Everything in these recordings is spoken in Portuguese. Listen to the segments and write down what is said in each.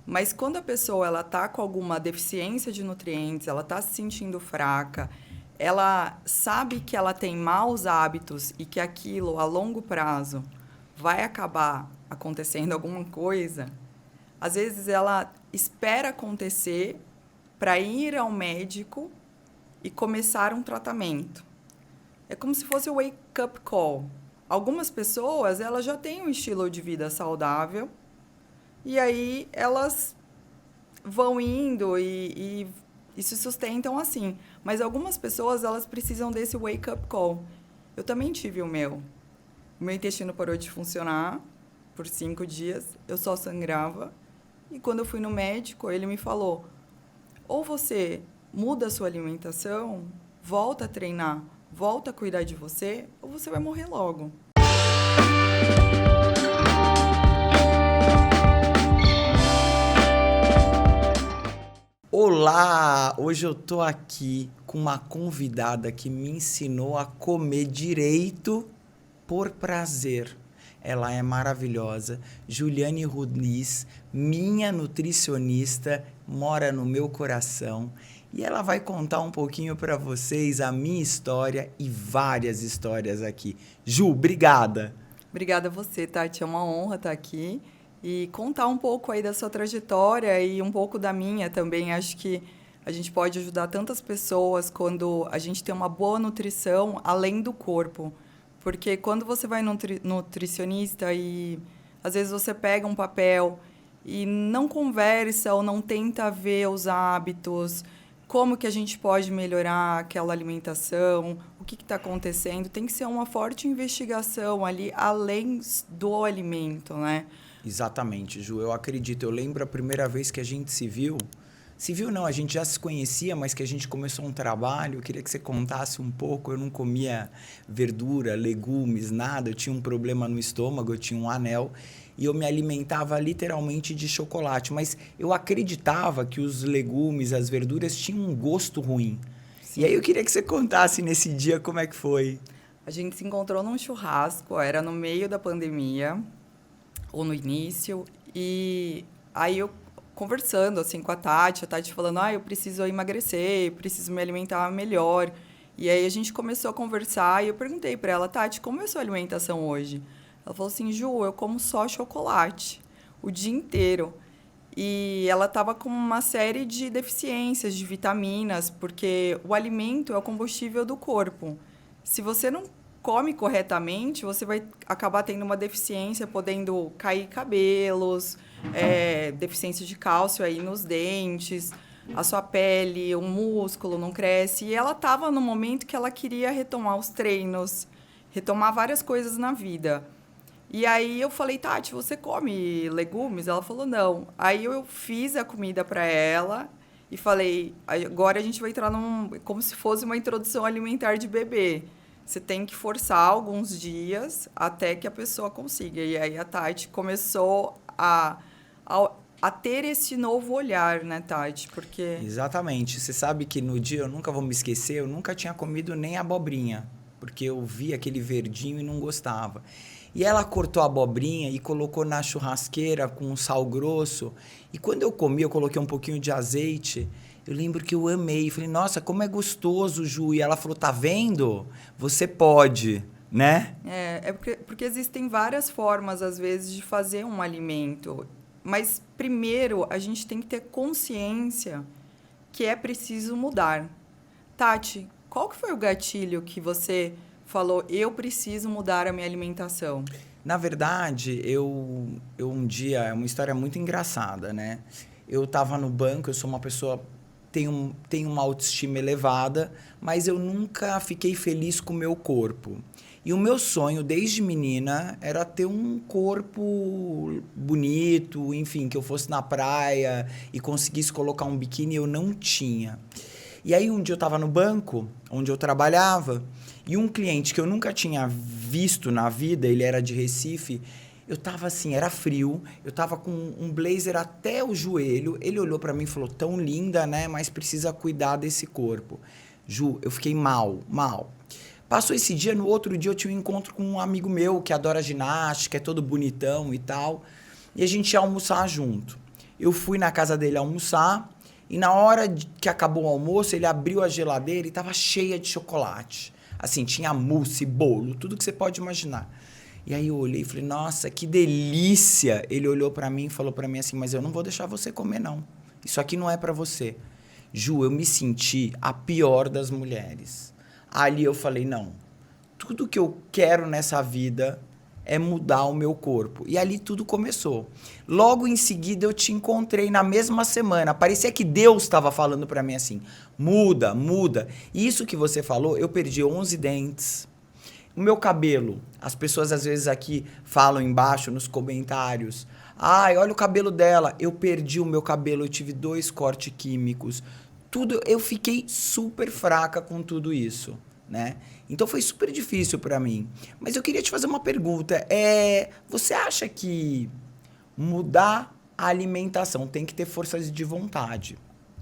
Mas quando a pessoa ela tá com alguma deficiência de nutrientes, ela tá se sentindo fraca, ela sabe que ela tem maus hábitos e que aquilo a longo prazo vai acabar acontecendo alguma coisa, às vezes ela espera acontecer para ir ao médico e começar um tratamento. É como se fosse o wake-up call. Algumas pessoas, elas já têm um estilo de vida saudável e aí elas vão indo e se sustentam assim. Mas algumas pessoas, elas precisam desse wake-up call. Eu também tive o meu. O meu intestino parou de funcionar por 5 dias, eu só sangrava. E quando eu fui no médico, ele me falou: ou você muda a sua alimentação, volta a treinar, volta a cuidar de você, ou você vai morrer logo. Olá! Hoje eu tô aqui com uma convidada que me ensinou a comer direito por prazer. Ela é maravilhosa, Juliane Runiz, minha nutricionista, mora no meu coração e ela vai contar um pouquinho para vocês a minha história e várias histórias aqui. Ju, obrigada! Obrigada a você, Tati. É uma honra estar aqui e contar um pouco aí da sua trajetória e um pouco da minha também. Acho que a gente pode ajudar tantas pessoas quando a gente tem uma boa nutrição além do corpo. Porque quando você vai no nutricionista e às vezes você pega um papel e não conversa ou não tenta ver os hábitos, como que a gente pode melhorar aquela alimentação, o que está acontecendo, tem que ser uma forte investigação ali, além do alimento, né? Exatamente, Ju, eu acredito. Eu lembro a primeira vez que a gente se viu. Se viu não, a gente já se conhecia, mas que a gente começou um trabalho. Eu queria que você contasse um pouco. Eu não comia verdura, legumes, nada. Eu tinha um problema no estômago, eu tinha um anel. E eu me alimentava literalmente de chocolate. Mas eu acreditava que os legumes, as verduras tinham um gosto ruim. Sim. E aí eu queria que você contasse nesse dia como é que foi. A gente se encontrou num churrasco, era no meio da pandemia, ou no início, e aí eu conversando assim com a Tati falando: eu preciso emagrecer, preciso me alimentar melhor. E aí a gente começou a conversar e eu perguntei para ela: Tati, como é a sua alimentação hoje? Ela falou assim: Ju, eu como só chocolate o dia inteiro. E ela estava com uma série de deficiências de vitaminas, porque o alimento é o combustível do corpo. Se você não come corretamente, você vai acabar tendo uma deficiência, podendo cair cabelos, deficiência de cálcio aí nos dentes, a sua pele, o músculo não cresce. E ela estava no momento que ela queria retomar os treinos, retomar várias coisas na vida. E aí eu falei: Tati, você come legumes? Ela falou: não. Aí eu fiz a comida para ela e falei: agora a gente vai entrar como se fosse uma introdução alimentar de bebê. Você tem que forçar alguns dias até que a pessoa consiga. E aí a Tati começou a ter esse novo olhar, né, Tati? Porque... Exatamente. Você sabe que no dia, eu nunca vou me esquecer, eu nunca tinha comido nem abobrinha, porque eu vi aquele verdinho e não gostava. E ela cortou a abobrinha e colocou na churrasqueira com sal grosso. E quando eu comi, eu coloquei um pouquinho de azeite. Eu lembro que eu amei. Falei: nossa, como é gostoso, Ju. E ela falou: tá vendo? Você pode, né? Porque existem várias formas, às vezes, de fazer um alimento. Mas, primeiro, a gente tem que ter consciência que é preciso mudar. Tati, qual que foi o gatilho que você falou: eu preciso mudar a minha alimentação? Na verdade, eu um dia, é uma história muito engraçada, né? Eu estava no banco, eu sou uma pessoa, tenho uma autoestima elevada, mas eu nunca fiquei feliz com o meu corpo. E o meu sonho, desde menina, era ter um corpo bonito, enfim, que eu fosse na praia e conseguisse colocar um biquíni, eu não tinha. E aí um dia eu estava no banco, onde eu trabalhava, e um cliente que eu nunca tinha visto na vida, ele era de Recife, eu tava assim, era frio, eu tava com um blazer até o joelho, ele olhou pra mim e falou: tão linda, né, mas precisa cuidar desse corpo. Ju, eu fiquei mal. Passou esse dia, no outro dia eu tinha um encontro com um amigo meu que adora ginástica, é todo bonitão e tal, e a gente ia almoçar junto. eu fui na casa dele almoçar e na hora que acabou o almoço, ele abriu a geladeira e estava cheia de chocolate. Assim, tinha mousse, bolo, tudo que você pode imaginar. E aí eu olhei e falei, nossa, que delícia! Ele olhou para mim e falou para mim assim, mas eu não vou deixar você comer, não. Isso aqui não é para você. Ju, eu me senti a pior das mulheres. Ali eu falei, não, tudo que eu quero nessa vida é mudar o meu corpo. E ali tudo começou. Logo em seguida eu te encontrei na mesma semana. Parecia que Deus estava falando para mim assim, muda, muda. E isso que você falou, eu perdi 11 dentes. O meu cabelo, as pessoas às vezes aqui falam embaixo nos comentários, ai, olha o cabelo dela, eu perdi o meu cabelo, eu tive 2 cortes químicos, tudo, eu fiquei super fraca com tudo isso, né? Então foi super difícil para mim. Mas eu queria te fazer uma pergunta, você acha que mudar a alimentação tem que ter força de vontade?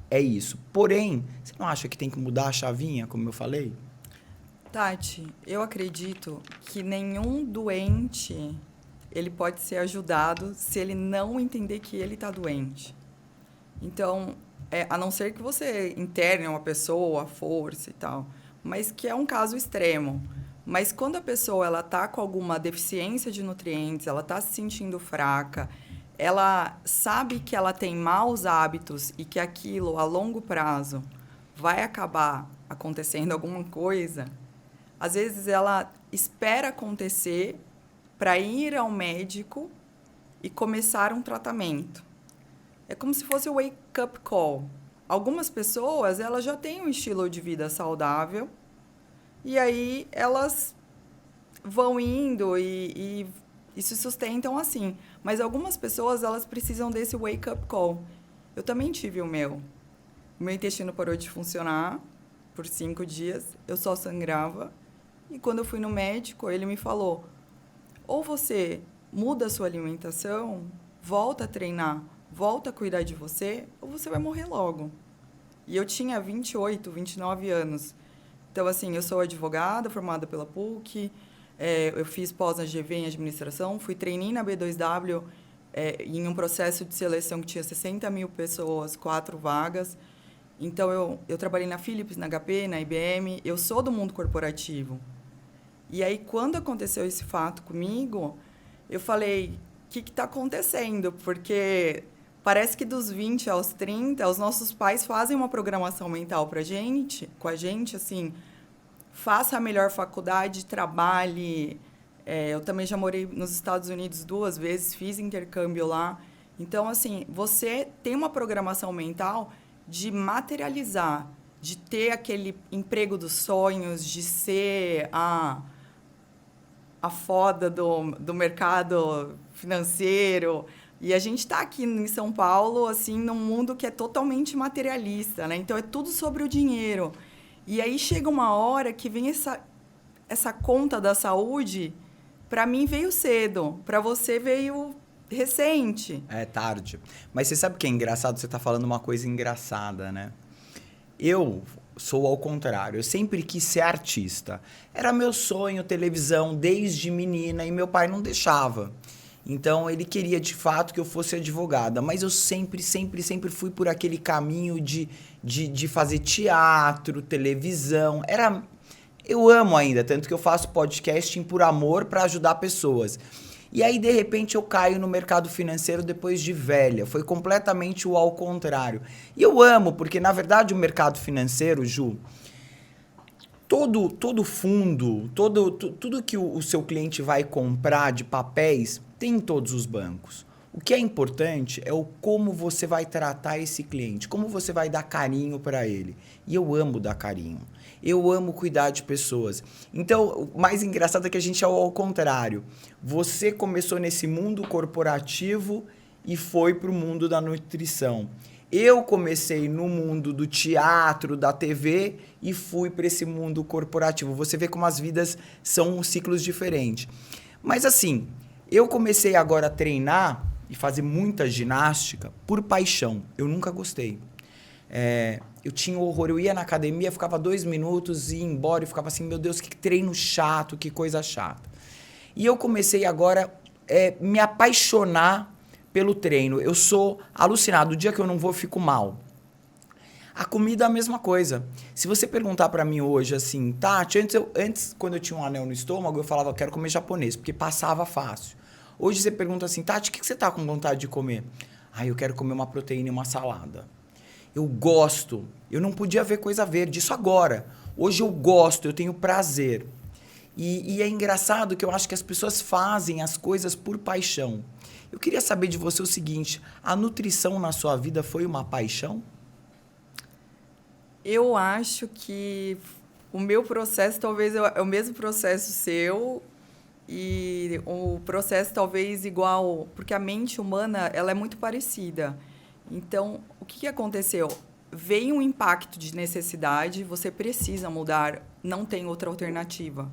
É isso. Porém, você não acha que tem que mudar a chavinha, como eu falei? Tati, eu acredito que nenhum doente ele pode ser ajudado se ele não entender que ele está doente. Então, a não ser que você interne uma pessoa à força e tal, mas que é um caso extremo. Mas quando a pessoa ela está com alguma deficiência de nutrientes, ela está se sentindo fraca, ela sabe que ela tem maus hábitos e que aquilo, a longo prazo, vai acabar acontecendo alguma coisa, às vezes ela espera acontecer para ir ao médico e começar um tratamento. É como se fosse o wake-up call. Algumas pessoas elas já têm um estilo de vida saudável e aí elas vão indo e se sustentam assim. Mas algumas pessoas elas precisam desse wake-up call. Eu também tive o meu. O meu intestino parou de funcionar por 5 dias, eu só sangrava. E quando eu fui no médico, ele me falou, ou você muda a sua alimentação, volta a treinar, volta a cuidar de você, ou você vai morrer logo. E eu tinha 28, 29 anos. Então, assim, eu sou advogada, formada pela PUC, eu fiz pós na GV em administração, fui trainee na B2W em um processo de seleção que tinha 60 mil pessoas, 4 vagas. Então, eu trabalhei na Philips, na HP, na IBM, eu sou do mundo corporativo. E aí, quando aconteceu esse fato comigo, eu falei, o que está acontecendo? Porque parece que dos 20 aos 30, os nossos pais fazem uma programação mental com a gente, assim, faça a melhor faculdade, trabalhe. Eu também já morei nos Estados Unidos 2 vezes, fiz intercâmbio lá. Então, assim, você tem uma programação mental de materializar, de ter aquele emprego dos sonhos, de ser a foda do mercado financeiro. E a gente está aqui em São Paulo, assim, num mundo que é totalmente materialista, né? Então, é tudo sobre o dinheiro. E aí chega uma hora que vem essa conta da saúde, para mim veio cedo, para você veio recente. É tarde. Mas você sabe o que é engraçado? Você está falando uma coisa engraçada, né? Eu sou ao contrário. Eu sempre quis ser artista. Era meu sonho, televisão, desde menina, e meu pai não deixava. Então, ele queria, de fato, que eu fosse advogada. Mas eu sempre fui por aquele caminho de fazer teatro, televisão. Eu amo ainda, tanto que eu faço podcasting por amor para ajudar pessoas. E aí, de repente, eu caio no mercado financeiro depois de velha. Foi completamente o ao contrário. E eu amo, porque, na verdade, o mercado financeiro, Ju, todo fundo, tudo que o seu cliente vai comprar de papéis, tem em todos os bancos. O que é importante é o como você vai tratar esse cliente, como você vai dar carinho para ele. E eu amo dar carinho. Eu amo cuidar de pessoas. Então, o mais engraçado é que a gente é ao contrário. Você começou nesse mundo corporativo e foi para o mundo da nutrição. Eu comecei no mundo do teatro, da TV e fui para esse mundo corporativo. Você vê como as vidas são ciclos diferentes. Mas assim, eu comecei agora a treinar e fazer muita ginástica por paixão. Eu nunca gostei. Eu tinha horror, eu ia na academia, ficava 2 minutos, ia embora e ficava assim, meu Deus, que treino chato, que coisa chata. E eu comecei agora me apaixonar pelo treino. Eu sou alucinado. O dia que eu não vou, eu fico mal. A comida é a mesma coisa. Se você perguntar pra mim hoje assim, Tati, antes, quando eu tinha um anel no estômago, eu falava, quero comer japonês, porque passava fácil. Hoje você pergunta assim, Tati, o que você tá com vontade de comer? Eu quero comer uma proteína e uma salada. Eu gosto. Eu não podia ver coisa verde, isso agora. Hoje eu gosto, eu tenho prazer. E é engraçado que eu acho que as pessoas fazem as coisas por paixão. Eu queria saber de você o seguinte, a nutrição na sua vida foi uma paixão? Eu acho que o meu processo talvez é o mesmo processo seu e o processo talvez igual, porque a mente humana ela é muito parecida. Então, o que aconteceu? Veio um impacto de necessidade, você precisa mudar, não tem outra alternativa.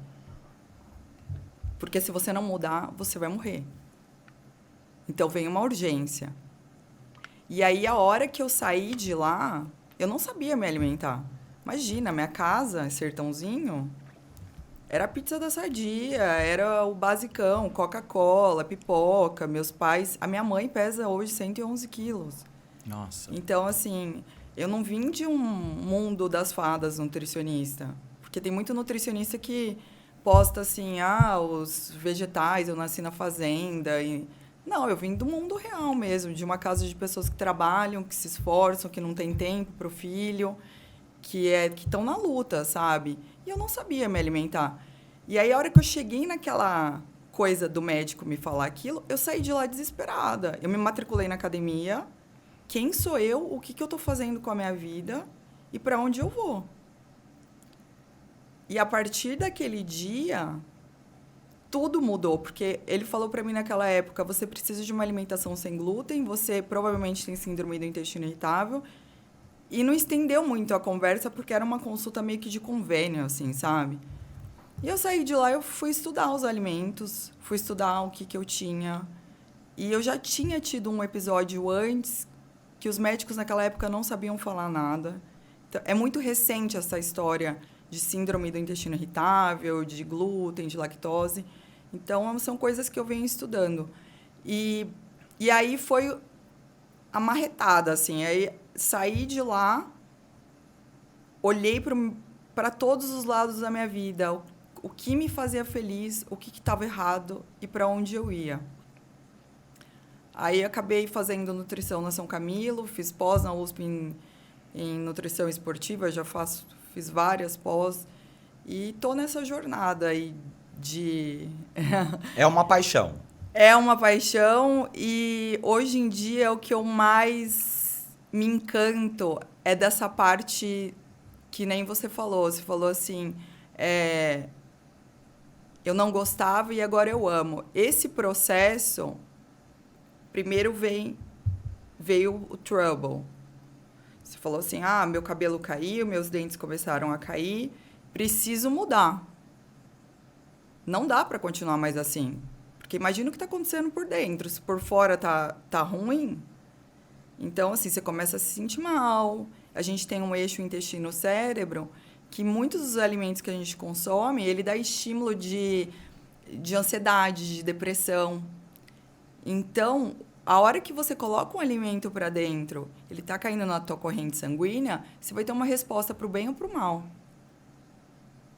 Porque se você não mudar, você vai morrer. Então, vem uma urgência. E aí, a hora que eu saí de lá, eu não sabia me alimentar. Imagina, minha casa, sertãozinho, era pizza da Sadia, era o basicão, Coca-Cola, pipoca. Meus pais... A minha mãe pesa hoje 111 quilos. Nossa. Então, assim, eu não vim de um mundo das fadas nutricionista. Porque tem muito nutricionista que posta assim, os vegetais, eu nasci na fazenda. Não, eu vim do mundo real mesmo, de uma casa de pessoas que trabalham, que se esforçam, que não tem tempo para o filho, que estão na luta, sabe? E eu não sabia me alimentar. E aí, a hora que eu cheguei naquela coisa do médico me falar aquilo, eu saí de lá desesperada. Eu me matriculei na academia. Quem sou eu? O que eu estou fazendo com a minha vida? E para onde eu vou? E a partir daquele dia, tudo mudou, porque ele falou para mim naquela época, você precisa de uma alimentação sem glúten, você provavelmente tem síndrome do intestino irritável, e não estendeu muito a conversa, porque era uma consulta meio que de convênio, assim, sabe? E eu saí de lá, eu fui estudar os alimentos, fui estudar o que eu tinha, e eu já tinha tido um episódio antes, que os médicos naquela época não sabiam falar nada. Então, é muito recente essa história de síndrome do intestino irritável, de glúten, de lactose. Então, são coisas que eu venho estudando. E aí foi a marretada, assim. Aí saí de lá, olhei para todos os lados da minha vida, o que me fazia feliz, o que estava errado e para onde eu ia. Aí acabei fazendo nutrição na São Camilo, fiz pós na USP em nutrição esportiva, fiz várias pós e tô nessa jornada aí de... É uma paixão. É uma paixão e hoje em dia o que eu mais me encanto é dessa parte que nem você falou. Você falou assim, eu não gostava e agora eu amo. Esse processo, primeiro veio o trouble. Você falou assim, meu cabelo caiu, meus dentes começaram a cair, preciso mudar. Não dá para continuar mais assim. Porque imagina o que está acontecendo por dentro. Se por fora tá ruim, então, assim, você começa a se sentir mal. A gente tem um eixo intestino-cérebro que muitos dos alimentos que a gente consome, ele dá estímulo de ansiedade, de depressão. Então, a hora que você coloca um alimento para dentro, ele está caindo na tua corrente sanguínea, você vai ter uma resposta para o bem ou para o mal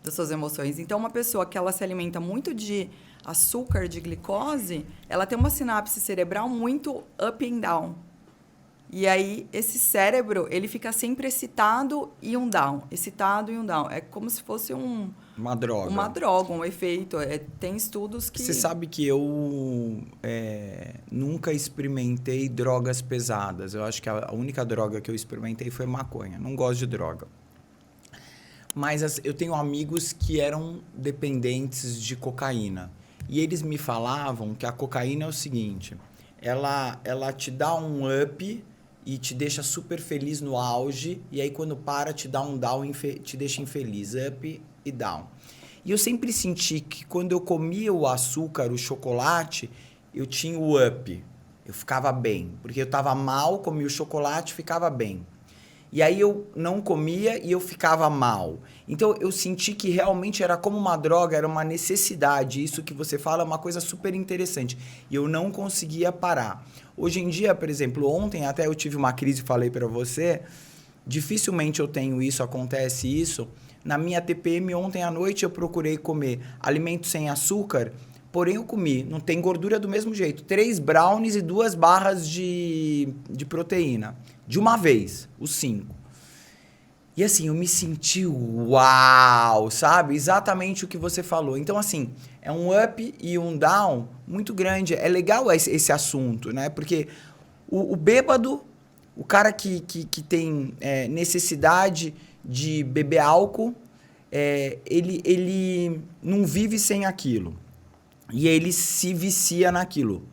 das suas emoções. Então, uma pessoa que ela se alimenta muito de açúcar, de glicose, ela tem uma sinapse cerebral muito up and down. E aí, esse cérebro, ele fica sempre excitado e um down. Excitado e um down. É como se fosse uma droga. Uma droga, um efeito. Tem estudos que... Você sabe que eu nunca experimentei drogas pesadas. Eu acho que a única droga que eu experimentei foi maconha. Não gosto de droga. Mas eu tenho amigos que eram dependentes de cocaína. E eles me falavam que a cocaína é o seguinte. Ela te dá um up e te deixa super feliz no auge. E aí, quando para, te dá um down e te deixa infeliz. Up e down. E eu sempre senti que quando eu comia o açúcar, o chocolate, eu tinha o up. Eu ficava bem. Porque eu estava mal, comia o chocolate e ficava bem. E aí eu não comia e eu ficava mal. Então eu senti que realmente era como uma droga, era uma necessidade. Isso que você fala é uma coisa super interessante. E eu não conseguia parar. Hoje em dia, por exemplo, ontem até eu tive uma crise e falei para você, dificilmente eu tenho isso, acontece isso. Na minha TPM ontem à noite eu procurei comer alimentos sem açúcar, porém eu comi, não tem gordura do mesmo jeito. 3 brownies e 2 barras de proteína. De uma vez, os 5. E assim, eu me senti uau, sabe? Exatamente o que você falou. Então, assim, é um up e um down muito grande. É legal esse assunto, né? Porque o bêbado, o cara que tem necessidade de beber álcool, ele não vive sem aquilo. E ele se vicia naquilo.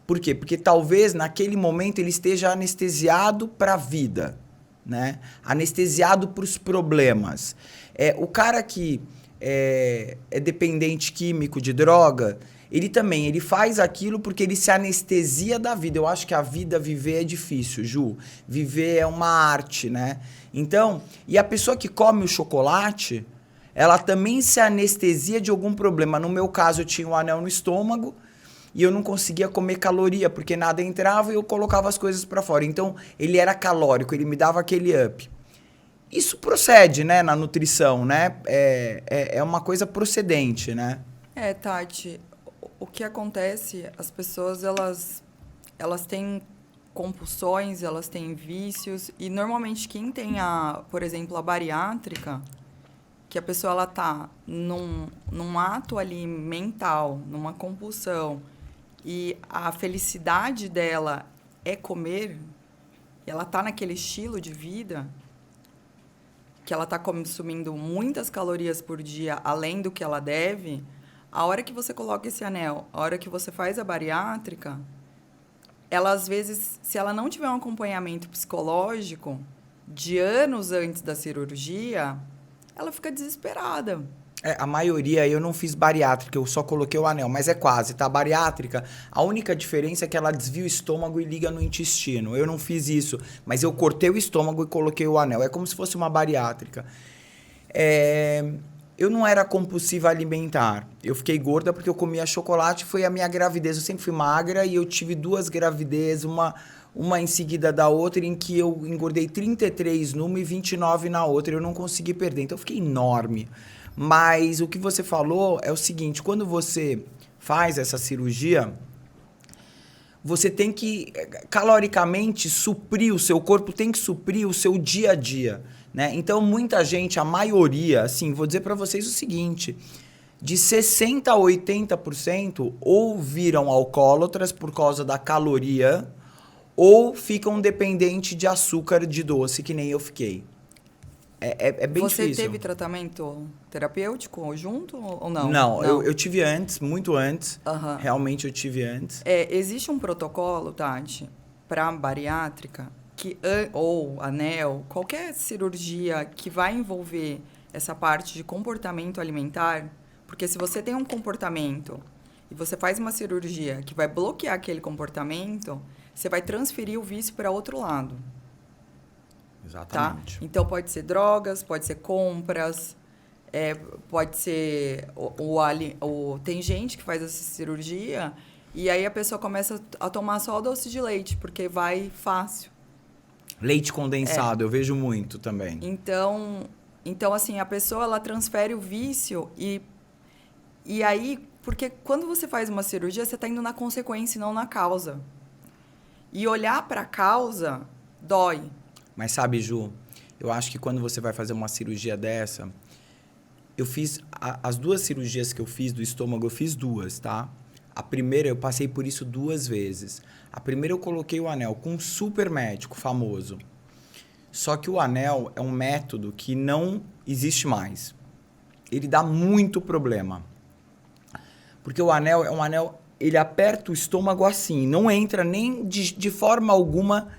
Por quê? Porque talvez naquele momento ele esteja anestesiado para a vida, né? Anestesiado para os problemas. O cara que é dependente químico de droga, ele faz aquilo porque ele se anestesia da vida. Eu acho que a vida, viver é difícil, Ju. Viver é uma arte, né? Então, e a pessoa que come o chocolate, ela também se anestesia de algum problema. No meu caso, eu tinha um anel no estômago, e eu não conseguia comer caloria, porque nada entrava e eu colocava as coisas para fora. Então, ele era calórico, ele me dava aquele up. Isso procede, né, na nutrição, né? É uma coisa procedente, né? Tati, o que acontece, as pessoas, elas têm compulsões, elas têm vícios, e normalmente quem tem, por exemplo, a bariátrica, que a pessoa ela tá num ato ali mental, numa compulsão, e a felicidade dela é comer, e ela tá naquele estilo de vida, que ela tá consumindo muitas calorias por dia, além do que ela deve, a hora que você coloca esse anel, a hora que você faz a bariátrica, ela às vezes, se ela não tiver um acompanhamento psicológico de anos antes da cirurgia, ela fica desesperada. A maioria, eu não fiz bariátrica, eu só coloquei o anel, mas é quase, tá? Bariátrica, a única diferença é que ela desvia o estômago e liga no intestino. Eu não fiz isso, mas eu cortei o estômago e coloquei o anel. É como se fosse uma bariátrica. Eu não era compulsiva alimentar. Eu fiquei gorda porque eu comia chocolate, foi a minha gravidez. Eu sempre fui magra e eu tive 2 gravidezes, uma em seguida da outra, em que eu engordei 33 numa e 29 na outra. Eu não consegui perder, então eu fiquei enorme. Mas o que você falou é o seguinte, quando você faz essa cirurgia, você tem que, caloricamente, suprir, o seu corpo tem que suprir o seu dia a dia, né? Então, muita gente, a maioria, assim, vou dizer para vocês o seguinte, de 60% a 80% ou viram alcoólatras por causa da caloria, ou ficam dependentes de açúcar de doce, que nem eu fiquei. É bem difícil. Você teve tratamento terapêutico junto ou não? Não, eu tive antes, muito antes. Uhum. Realmente eu tive antes. Existe um protocolo, Tati, para bariátrica, ou anel, qualquer cirurgia que vai envolver essa parte de comportamento alimentar, porque se você tem um comportamento e você faz uma cirurgia que vai bloquear aquele comportamento, você vai transferir o vício para outro lado. Exatamente. Tá? Então, pode ser drogas, pode ser compras, pode ser... tem gente que faz essa cirurgia e aí a pessoa começa a tomar só o doce de leite, porque vai fácil. Leite condensado, eu vejo muito também. Então assim, a pessoa ela transfere o vício e aí... Porque quando você faz uma cirurgia, você está indo na consequência e não na causa. E olhar para a causa dói. Mas sabe, Ju, eu acho que quando você vai fazer uma cirurgia dessa, eu fiz as 2 cirurgias que eu fiz do estômago, eu fiz 2, tá? A primeira, eu passei por isso 2 vezes. A primeira eu coloquei o anel com um super médico famoso. Só que o anel é um método que não existe mais. Ele dá muito problema. Porque o anel é um anel, ele aperta o estômago assim, não entra nem de forma alguma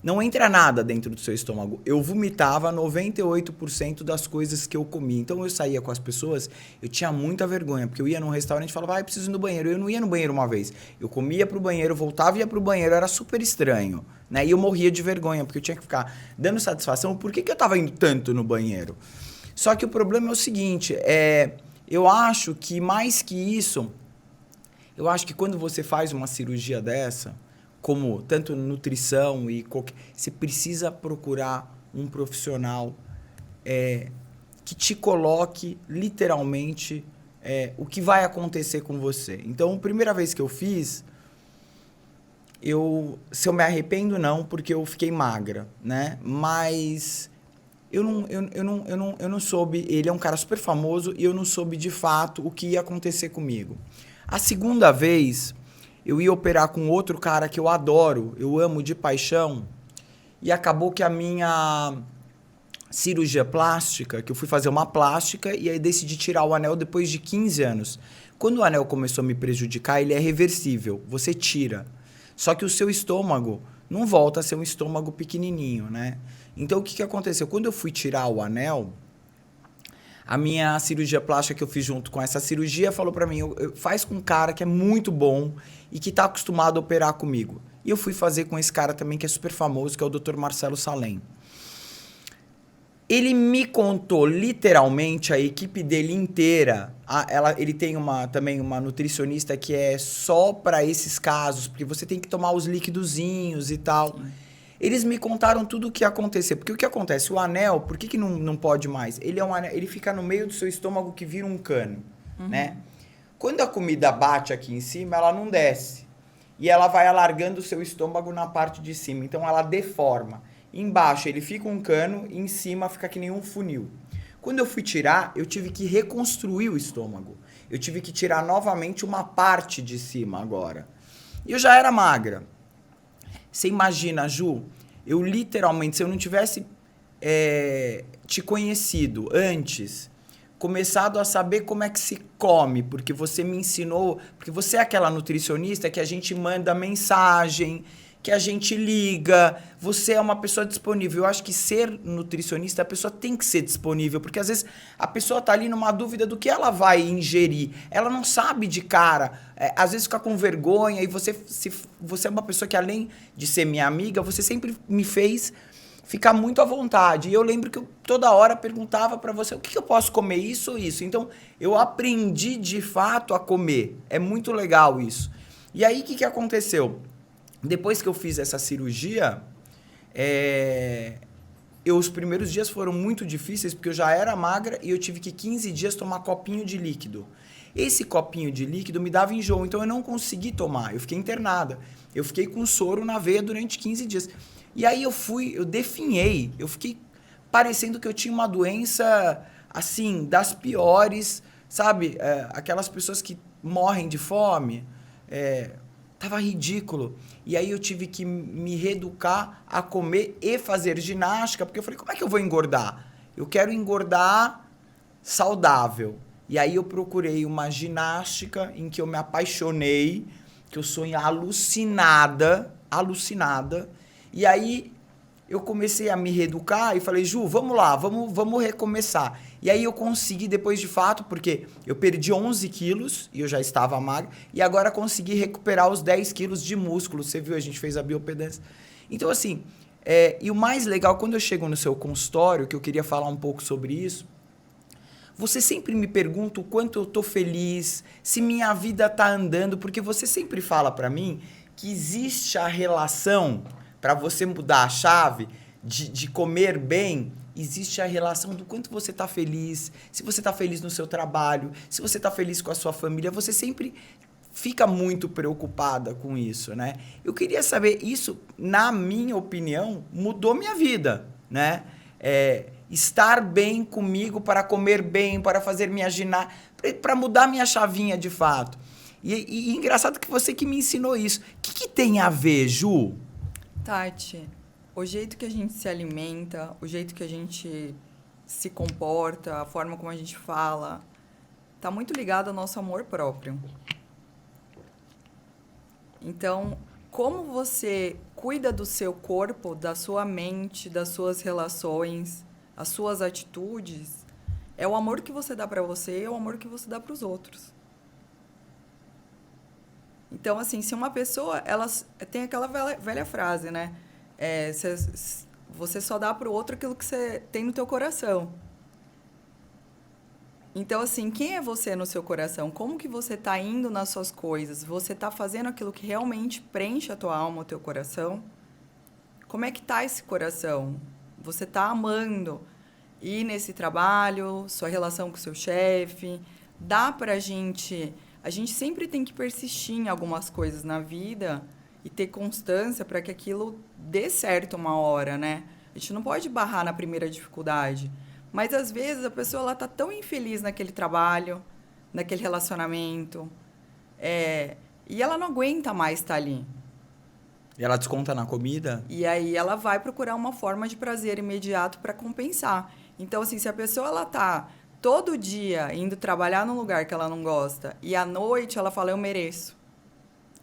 Não entra nada dentro do seu estômago. Eu vomitava 98% das coisas que eu comia. Então eu saía com as pessoas, eu tinha muita vergonha, porque eu ia num restaurante e falava, preciso ir no banheiro. Eu não ia no banheiro uma vez. Eu comia pro banheiro, voltava e ia pro banheiro. Era super estranho, né? E eu morria de vergonha, porque eu tinha que ficar dando satisfação. Por que eu tava indo tanto no banheiro? Só que o problema é o seguinte, eu acho que mais que isso, eu acho que quando você faz uma cirurgia dessa, como tanto nutrição e qualquer, você precisa procurar um profissional que te coloque literalmente o que vai acontecer com você. Então, a primeira vez que eu fiz, se eu me arrependo, não, porque eu fiquei magra, né? Mas eu não soube, ele é um cara super famoso e eu não soube de fato o que ia acontecer comigo. A segunda vez, eu ia operar com outro cara que eu adoro, eu amo de paixão, e acabou que a minha cirurgia plástica, que eu fui fazer uma plástica e aí decidi tirar o anel depois de 15 anos. Quando o anel começou a me prejudicar, ele é reversível, você tira. Só que o seu estômago não volta a ser um estômago pequenininho, né? Então, o que aconteceu? Quando eu fui tirar o anel, a minha cirurgia plástica que eu fiz junto com essa cirurgia falou pra mim, faz com um cara que é muito bom e que tá acostumado a operar comigo. E eu fui fazer com esse cara também que é super famoso, que é o Dr. Marcelo Salem. Ele me contou literalmente, a equipe dele inteira, ele tem também uma nutricionista que é só para esses casos, porque você tem que tomar os líquidozinhos e tal. Sim. Eles me contaram tudo o que ia acontecer. Porque o que acontece? O anel, por que não pode mais? Ele é um anel, ele fica no meio do seu estômago que vira um cano, né? Quando a comida bate aqui em cima, ela não desce. E ela vai alargando o seu estômago na parte de cima. Então, ela deforma. Embaixo, ele fica um cano e em cima fica que nem um funil. Quando eu fui tirar, eu tive que reconstruir o estômago. Eu tive que tirar novamente uma parte de cima agora. E eu já era magra. Você imagina, Ju, eu literalmente, se eu não tivesse te conhecido antes, começado a saber como é que se come, porque você me ensinou, porque você é aquela nutricionista que a gente manda mensagem, que a gente liga, você é uma pessoa disponível. Eu acho que ser nutricionista, a pessoa tem que ser disponível, porque às vezes a pessoa tá ali numa dúvida do que ela vai ingerir. Ela não sabe de cara, às vezes fica com vergonha, e você é uma pessoa que além de ser minha amiga, você sempre me fez ficar muito à vontade. E eu lembro que eu toda hora perguntava para você, o que eu posso comer, isso ou isso? Então, eu aprendi de fato a comer. É muito legal isso. E aí, o que aconteceu? Depois que eu fiz essa cirurgia, os primeiros dias foram muito difíceis, porque eu já era magra e eu tive que 15 dias tomar copinho de líquido. Esse copinho de líquido me dava enjoo, então eu não consegui tomar, eu fiquei internada. Eu fiquei com soro na veia durante 15 dias. E aí eu definhei, eu fiquei parecendo que eu tinha uma doença, assim, das piores, sabe? Aquelas pessoas que morrem de fome. Tava ridículo. E aí eu tive que me reeducar a comer e fazer ginástica, porque eu falei, como é que eu vou engordar? Eu quero engordar saudável. E aí eu procurei uma ginástica em que eu me apaixonei, que eu sou alucinada. E aí eu comecei a me reeducar e falei, Ju, vamos lá, vamos recomeçar. E aí eu consegui depois de fato, porque eu perdi 11 quilos e eu já estava magro, e agora consegui recuperar os 10 quilos de músculo. Você viu, a gente fez a biopedância. Então, assim, e o mais legal, quando eu chego no seu consultório, que eu queria falar um pouco sobre isso, você sempre me pergunta o quanto eu tô feliz, se minha vida tá andando, porque você sempre fala para mim que existe a relação, para você mudar a chave de comer bem, existe a relação do quanto você está feliz, se você está feliz no seu trabalho, se você está feliz com a sua família, você sempre fica muito preocupada com isso, né? Eu queria saber, isso, na minha opinião, mudou minha vida, né? Estar bem comigo para comer bem, para fazer minha ginástica, para mudar minha chavinha de fato. E engraçado que você que me ensinou isso. O que tem a ver, Ju? Tati, o jeito que a gente se alimenta, o jeito que a gente se comporta, a forma como a gente fala, tá muito ligado ao nosso amor próprio. Então, como você cuida do seu corpo, da sua mente, das suas relações, as suas atitudes, é o amor que você dá para você, é o amor que você dá para os outros. Então, assim, se uma pessoa, ela tem aquela velha frase, né? Você só dá para o outro aquilo que você tem no teu coração. Então, assim, quem é você no seu coração? Como que você está indo nas suas coisas? Você está fazendo aquilo que realmente preenche a tua alma, o teu coração? Como é que tá esse coração? Você está amando ir nesse trabalho, sua relação com o seu chefe? Dá pra gente... A gente sempre tem que persistir em algumas coisas na vida e ter constância para que aquilo dê certo uma hora, né? A gente não pode barrar na primeira dificuldade. Mas, às vezes, a pessoa ela tá tão infeliz naquele trabalho, naquele relacionamento, e ela não aguenta mais estar ali. E ela desconta na comida? E aí ela vai procurar uma forma de prazer imediato para compensar. Então, assim, se a pessoa ela tá todo dia indo trabalhar num lugar que ela não gosta e à noite ela fala, eu mereço.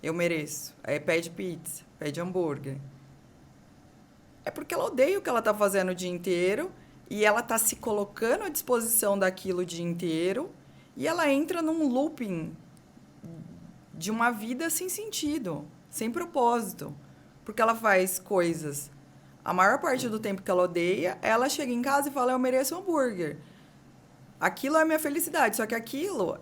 Eu mereço. Aí pede pizza, pede hambúrguer. É porque ela odeia o que ela tá fazendo o dia inteiro e ela tá se colocando à disposição daquilo o dia inteiro e ela entra num looping de uma vida sem sentido, sem propósito. Porque ela faz coisas... A maior parte do tempo que ela odeia, ela chega em casa e fala, eu mereço um hambúrguer. Aquilo é a minha felicidade, só que aquilo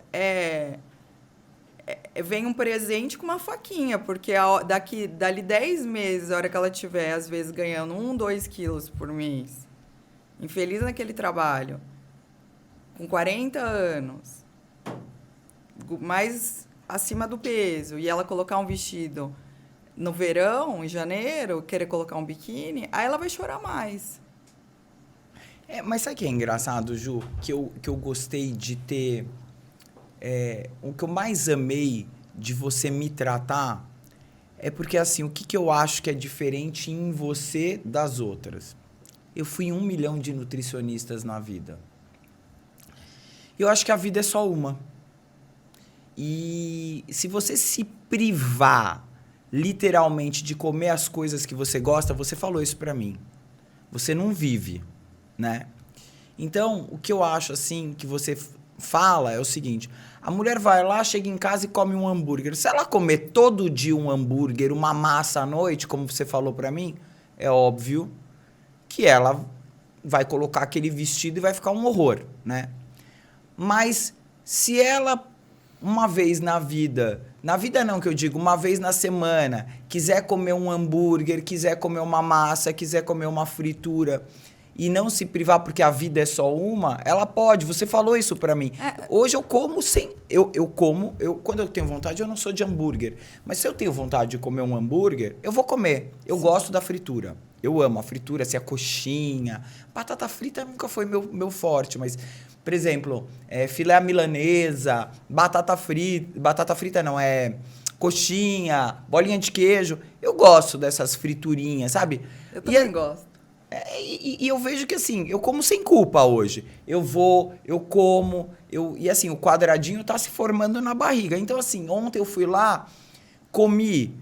vem um presente com uma faquinha, porque dali 10 meses, a hora que ela tiver, às vezes, ganhando 1, 2 quilos por mês, infeliz naquele trabalho, com 40 anos, mais acima do peso, e ela colocar um vestido no verão, em janeiro, querer colocar um biquíni, aí ela vai chorar mais. Mas sabe o que é engraçado, Ju? Que eu gostei de ter... o que eu mais amei de você me tratar é porque, assim, o que eu acho que é diferente em você das outras? Eu fui em 1 milhão de nutricionistas na vida. Eu acho que a vida é só uma. E se você se privar, literalmente, de comer as coisas que você gosta, você falou isso pra mim. Você não vive, né? Então, o que eu acho, assim, que você fala é o seguinte: a mulher vai lá, chega em casa e come um hambúrguer. Se ela comer todo dia um hambúrguer, uma massa à noite, como você falou pra mim, é óbvio que ela vai colocar aquele vestido e vai ficar um horror, né? Mas se ela, uma vez na vida não que eu digo, uma vez na semana, quiser comer um hambúrguer, quiser comer uma massa, quiser comer uma fritura e não se privar porque a vida é só uma, ela pode. Você falou isso pra mim. Hoje eu como sem... Quando eu tenho vontade, eu não sou de hambúrguer. Mas se eu tenho vontade de comer um hambúrguer, eu vou comer. Eu gosto da fritura. Eu amo a fritura, assim, a coxinha. Batata frita nunca foi meu forte, mas... Por exemplo, filé à milanesa, batata frita não, coxinha, bolinha de queijo. Eu gosto dessas friturinhas, sabe? Eu também gosto. E eu vejo que, assim, eu como sem culpa hoje. Eu como, e assim, o quadradinho tá se formando na barriga. Então, assim, ontem eu fui lá, comi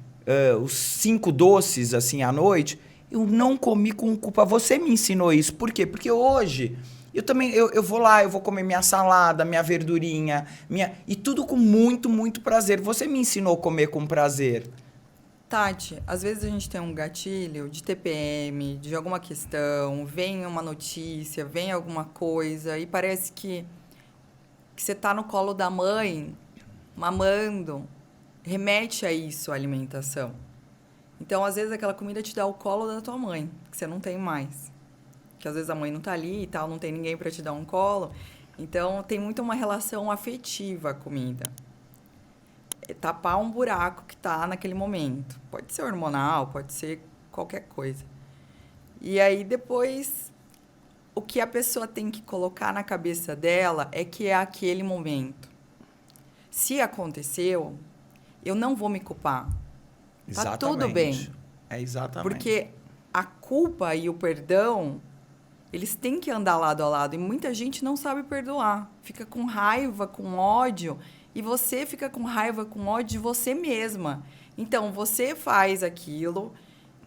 os 5 doces, assim, à noite. Eu não comi com culpa. Você me ensinou isso. Por quê? Porque hoje... Eu vou lá, eu vou comer minha salada, minha verdurinha, e tudo com muito, muito prazer. Você me ensinou a comer com prazer. Tati, às vezes a gente tem um gatilho de TPM, de alguma questão, vem uma notícia, vem alguma coisa, e parece que você tá no colo da mãe, mamando, remete a isso, a alimentação. Então, às vezes, aquela comida te dá o colo da tua mãe, que você não tem mais. Que às vezes a mãe não tá ali e tal, não tem ninguém para te dar um colo. Então, tem muito uma relação afetiva a comida. É tapar um buraco que tá naquele momento. Pode ser hormonal, pode ser qualquer coisa. E aí, depois, o que a pessoa tem que colocar na cabeça dela é que é aquele momento. Se aconteceu, eu não vou me culpar. Tá tudo bem. Exatamente. Porque a culpa e o perdão... Eles têm que andar lado a lado. E muita gente não sabe perdoar. Fica com raiva, com ódio. E você fica com raiva, com ódio de você mesma. Então, você faz aquilo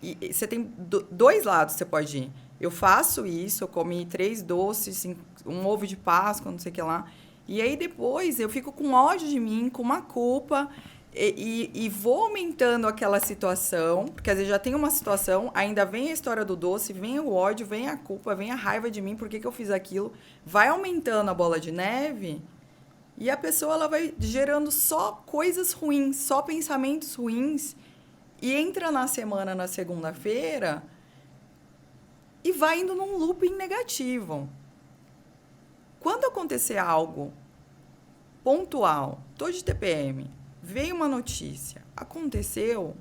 e você tem dois lados você pode ir. Eu faço isso, eu comi 3 doces, um ovo de Páscoa, não sei o que lá. E aí depois eu fico com ódio de mim, com uma culpa, e vou aumentando aquela situação, porque às vezes já tem uma situação, ainda vem a história do doce, vem o ódio, vem a culpa, vem a raiva de mim, por que eu fiz aquilo. Vai aumentando a bola de neve e a pessoa ela vai gerando só coisas ruins, só pensamentos ruins, e entra na semana, na segunda-feira, e vai indo num looping negativo. Quando acontecer algo pontual, tô de TPM, veio uma notícia, aconteceu.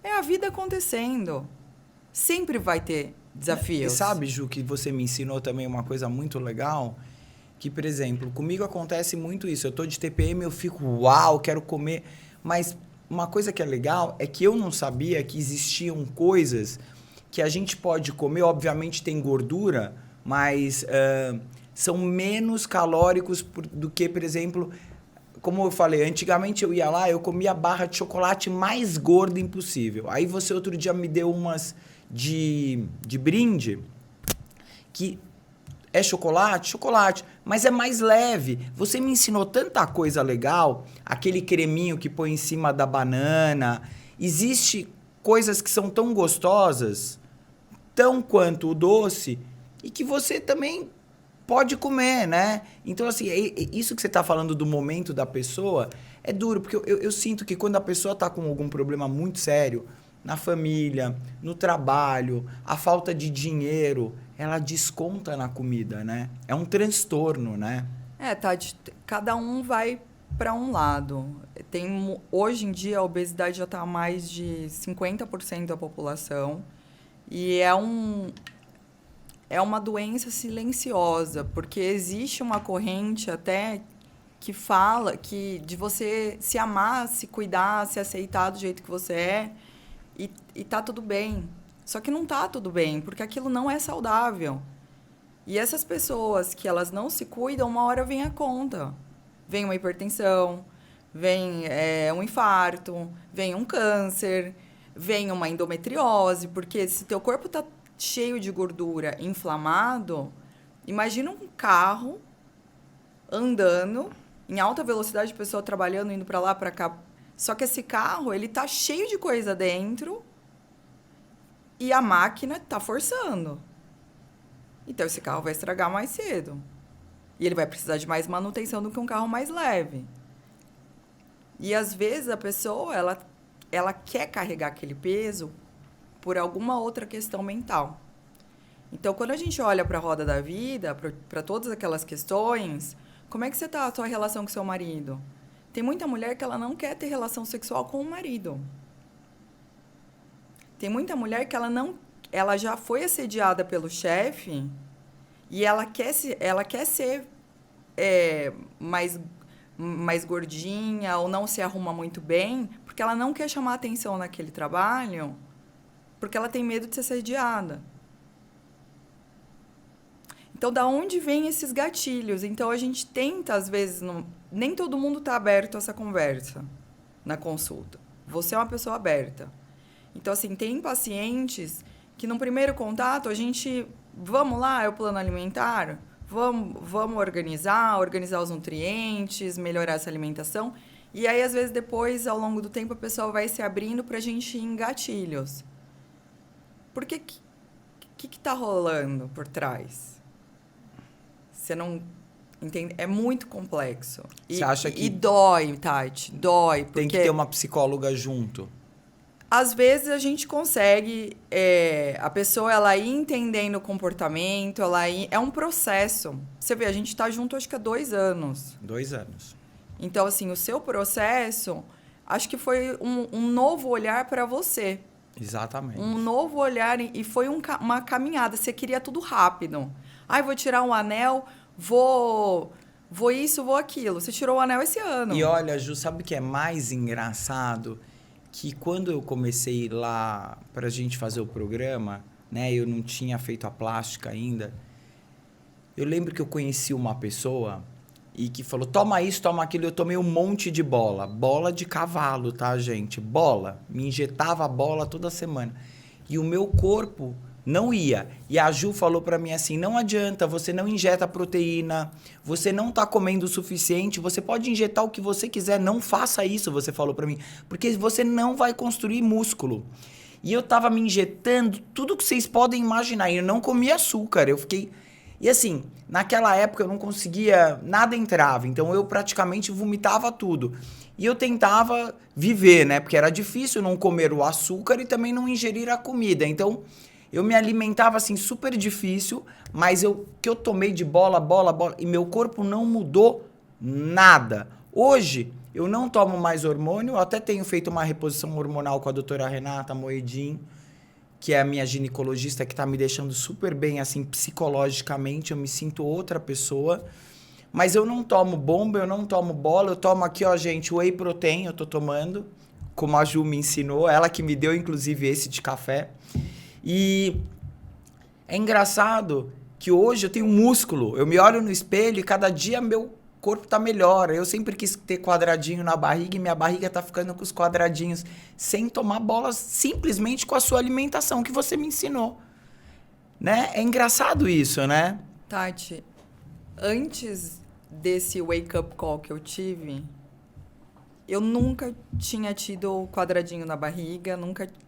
É a vida acontecendo. Sempre vai ter desafios. E sabe, Ju, que você me ensinou também uma coisa muito legal? Que, por exemplo, comigo acontece muito isso. Eu tô de TPM, eu fico, uau, quero comer. Mas uma coisa que é legal é que eu não sabia que existiam coisas que a gente pode comer. Obviamente tem gordura, mas são menos calóricos do que, por exemplo, como eu falei, antigamente eu ia lá, eu comia a barra de chocolate mais gorda impossível. Aí você outro dia me deu umas de brinde que é chocolate, mas é mais leve. Você me ensinou tanta coisa legal, aquele creminho que põe em cima da banana. Existe coisas que são tão gostosas, tão quanto o doce, e que você também pode comer, né? Então, assim, isso que você está falando do momento da pessoa é duro, porque eu sinto que quando a pessoa está com algum problema muito sério, na família, no trabalho, a falta de dinheiro, ela desconta na comida, né? É um transtorno, né? Tati, cada um vai para um lado. Hoje em dia, a obesidade já está a mais de 50% da população. E é uma doença silenciosa, porque existe uma corrente até que fala que de você se amar, se cuidar, se aceitar do jeito que você é, e tá tudo bem. Só que não tá tudo bem, porque aquilo não é saudável. E essas pessoas que elas não se cuidam, uma hora vem a conta. Vem uma hipertensão, vem um infarto, vem um câncer, vem uma endometriose, porque se teu corpo tá cheio de gordura, inflamado, imagina um carro andando em alta velocidade, pessoa trabalhando, indo para lá, para cá. Só que esse carro, ele tá cheio de coisa dentro e a máquina tá forçando. Então, esse carro vai estragar mais cedo. E ele vai precisar de mais manutenção do que um carro mais leve. E, às vezes, a pessoa, ela quer carregar aquele peso por alguma outra questão mental. Então, quando a gente olha para a roda da vida, para todas aquelas questões, como é que você está a sua relação com seu marido? Tem muita mulher que ela não quer ter relação sexual com o marido. Tem muita mulher que ela já foi assediada pelo chefe e ela quer ser mais gordinha ou não se arruma muito bem porque ela não quer chamar atenção naquele trabalho porque ela tem medo de ser assediada. Então, da onde vêm esses gatilhos? Então, a gente tenta, às vezes, nem todo mundo está aberto a essa conversa na consulta. Você é uma pessoa aberta. Então, assim, tem pacientes que, no primeiro contato, a gente... Vamos lá, é o plano alimentar? Vamos organizar os nutrientes, melhorar essa alimentação. E aí, às vezes, depois, ao longo do tempo, a pessoa vai se abrindo para a gente ir em gatilhos. Porque o que está rolando por trás? Você não entende? É muito complexo. Você acha que... E dói, Tati, dói. Tem que ter uma psicóloga junto. Às vezes a gente consegue, a pessoa ela ir entendendo o comportamento, é um processo. Você vê, a gente está junto acho que há 2 anos. 2 anos. Então, assim, o seu processo, acho que foi um novo olhar para você. Exatamente. Um novo olhar e foi uma caminhada. Você queria tudo rápido. Vou tirar um anel, vou isso, vou aquilo. Você tirou o anel esse ano. E olha, Ju, sabe o que é mais engraçado? Que quando eu comecei lá pra gente fazer o programa, né? Eu não tinha feito a plástica ainda. Eu lembro que eu conheci uma pessoa e que falou, toma isso, toma aquilo. Eu tomei um monte de bola. Bola de cavalo, tá, gente? Bola. Me injetava bola toda semana. E o meu corpo não ia. E a Ju falou pra mim assim, não adianta, você não injeta proteína, você não tá comendo o suficiente, você pode injetar o que você quiser, não faça isso, você falou pra mim. Porque você não vai construir músculo. E eu tava me injetando tudo que vocês podem imaginar. E eu não comia açúcar, eu fiquei... E assim, naquela época eu não conseguia, nada entrava, então eu praticamente vomitava tudo. E eu tentava viver, né? Porque era difícil não comer o açúcar e também não ingerir a comida. Então, eu me alimentava assim super difícil, mas que eu tomei de bola, e meu corpo não mudou nada. Hoje, eu não tomo mais hormônio, eu até tenho feito uma reposição hormonal com a doutora Renata Moedim, que é a minha ginecologista, que tá me deixando super bem, assim, psicologicamente, eu me sinto outra pessoa. Mas eu não tomo bomba, eu não tomo bola, eu tomo aqui, ó, gente, whey protein, eu tô tomando, como a Ju me ensinou, ela que me deu, inclusive, esse de café. E é engraçado que hoje eu tenho músculo, eu me olho no espelho e cada dia meu corpo tá melhor. Eu sempre quis ter quadradinho na barriga e minha barriga tá ficando com os quadradinhos sem tomar bolas, simplesmente com a sua alimentação que você me ensinou, né? É engraçado isso, né? Tati, antes desse wake-up call que eu tive, eu nunca tinha tido quadradinho na barriga,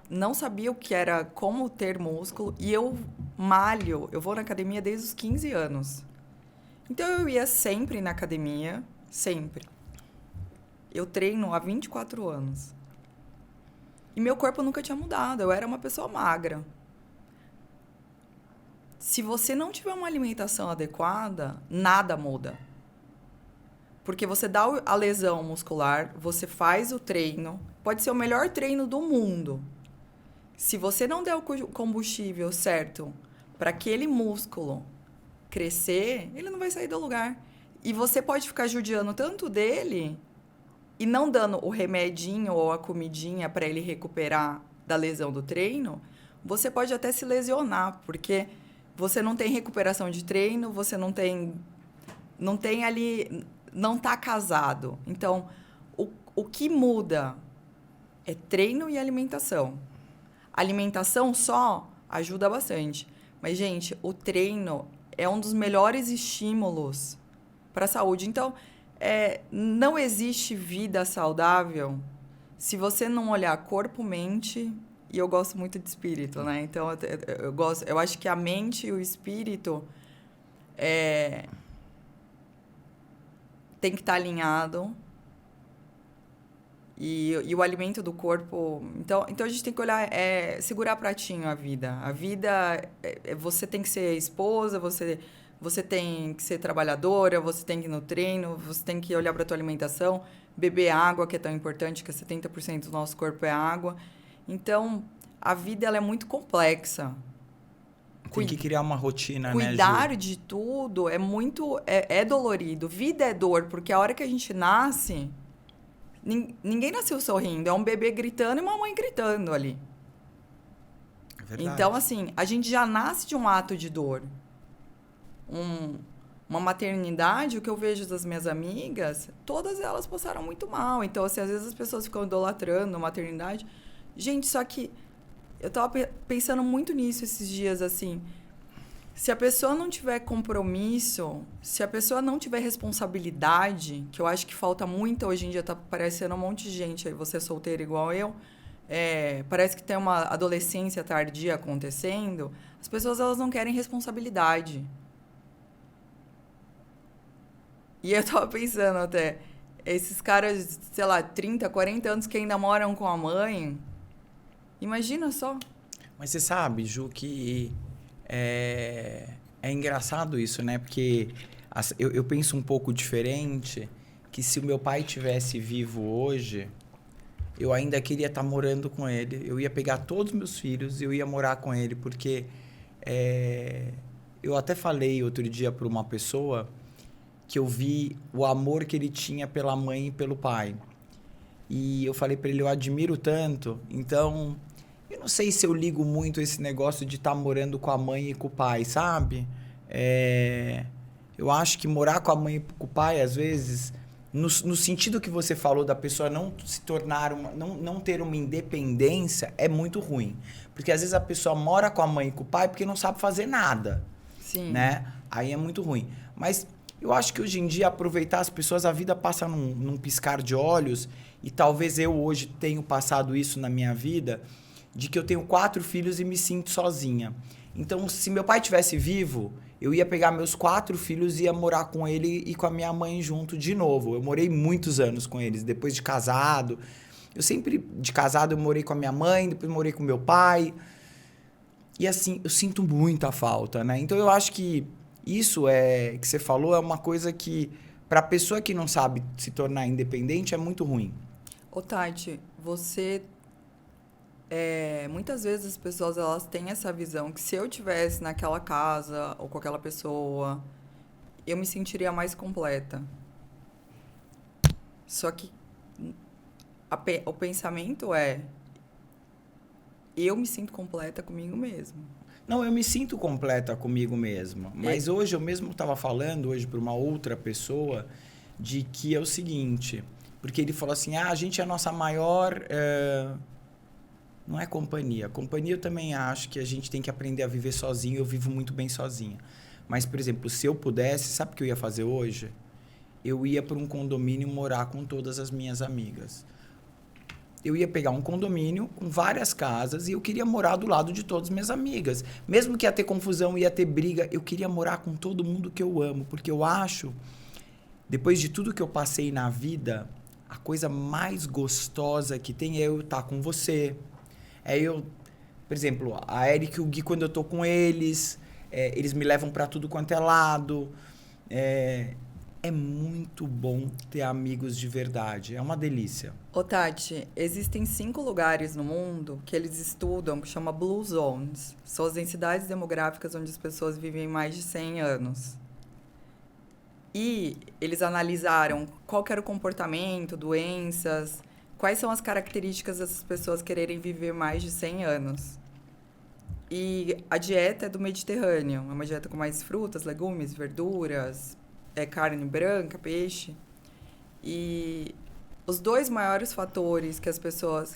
não sabia o que era, como ter músculo, e eu vou na academia desde os 15 anos. Então, eu ia sempre na academia, sempre. Eu treino há 24 anos. E meu corpo nunca tinha mudado, eu era uma pessoa magra. Se você não tiver uma alimentação adequada, nada muda. Porque você dá a lesão muscular, você faz o treino, pode ser o melhor treino do mundo. Se você não der o combustível certo para aquele músculo crescer, ele não vai sair do lugar. E você pode ficar judiando tanto dele e não dando o remedinho ou a comidinha para ele recuperar da lesão do treino, você pode até se lesionar, porque você não tem recuperação de treino, você não tem ali, não está casado. Então, o que muda é treino e alimentação. Alimentação só ajuda bastante. Mas, gente, o treino é um dos melhores estímulos para a saúde. Então, não existe vida saudável se você não olhar corpo, mente, e eu gosto muito de espírito, né? Então, eu acho que a mente e o espírito tem que estar alinhado. E o alimento do corpo... Então a gente tem que olhar, segurar pratinho a vida. A vida, você tem que ser esposa, você tem que ser trabalhadora, você tem que ir no treino, você tem que olhar para a tua alimentação, beber água, que é tão importante, que 70% do nosso corpo é água. Então, a vida ela é muito complexa. Tem que criar uma rotina, né, Ju? Cuidar de tudo é muito... É dolorido. Vida é dor, porque a hora que a gente nasce... Ninguém nasceu sorrindo. É um bebê gritando e uma mãe gritando ali. É verdade. Então, assim, a gente já nasce de um ato de dor. Uma maternidade, o que eu vejo das minhas amigas, todas elas passaram muito mal. Então, assim, às vezes as pessoas ficam idolatrando a maternidade. Gente, só que eu tava pensando muito nisso esses dias, assim. Se a pessoa não tiver compromisso, se a pessoa não tiver responsabilidade, que eu acho que falta muito hoje em dia, tá aparecendo um monte de gente aí, você é solteira igual eu, parece que tem uma adolescência tardia acontecendo, as pessoas elas não querem responsabilidade. E eu tava pensando até, esses caras, sei lá, 30, 40 anos que ainda moram com a mãe, imagina só. Mas você sabe, Ju, que... É engraçado isso, né? Porque eu penso um pouco diferente, que se o meu pai tivesse vivo hoje, eu ainda queria estar morando com ele. Eu ia pegar todos os meus filhos e eu ia morar com ele, porque eu até falei outro dia para uma pessoa que eu vi o amor que ele tinha pela mãe e pelo pai. E eu falei para ele, eu admiro tanto, então... Eu não sei se eu ligo eu Eu acho que morar com a mãe e com o pai, às vezes, no sentido que você falou da pessoa não se tornar não ter uma independência, é muito ruim. Porque às vezes a pessoa mora com a mãe e com o pai porque não sabe fazer nada. Sim. Né? Aí é muito ruim. Mas eu acho que hoje em dia, aproveitar as pessoas, a vida passa num piscar de olhos, e talvez eu hoje tenho passado isso na minha vida, de que eu tenho 4 filhos e me sinto sozinha. Então, se meu pai tivesse vivo, eu ia pegar meus 4 filhos e ia morar com ele e com a minha mãe junto de novo. Eu morei muitos anos com eles, depois de casado. De casado, eu morei com a minha mãe, depois morei com meu pai. E assim, eu sinto muita falta, né? Então, eu acho que isso que você falou é uma coisa que, para a pessoa que não sabe se tornar independente, é muito ruim. Ô, Tati, você... muitas vezes as pessoas elas têm essa visão que se eu tivesse naquela casa ou com aquela pessoa, eu me sentiria mais completa. Só que o pensamento eu me sinto completa comigo mesmo. Não, eu me sinto completa comigo mesma. Mas hoje eu mesmo estava falando hoje para uma outra pessoa de que é o seguinte, porque ele falou assim, a gente é a nossa maior... Não é companhia. Companhia eu também acho que a gente tem que aprender a viver sozinho. Eu vivo muito bem sozinha. Mas, por exemplo, se eu pudesse, sabe o que eu ia fazer hoje? Eu ia para um condomínio morar com todas as minhas amigas. Eu ia pegar um condomínio com várias casas e eu queria morar do lado de todas as minhas amigas. Mesmo que ia ter confusão, ia ter briga, eu queria morar com todo mundo que eu amo. Porque eu acho, depois de tudo que eu passei na vida, a coisa mais gostosa que tem é eu estar com você. Por exemplo, a Eric e o Gui, quando eu tô com eles, eles me levam para tudo quanto é lado. É muito bom ter amigos de verdade. É uma delícia. Ô, Tati, existem 5 lugares no mundo que eles estudam, que chama Blue Zones. São as densidades demográficas onde as pessoas vivem mais de 100 anos. E eles analisaram qual que era o comportamento, doenças, quais são as características dessas pessoas quererem viver mais de 100 anos. E a dieta é do Mediterrâneo. É uma dieta com mais frutas, legumes, verduras, carne branca, peixe. E os 2 maiores fatores que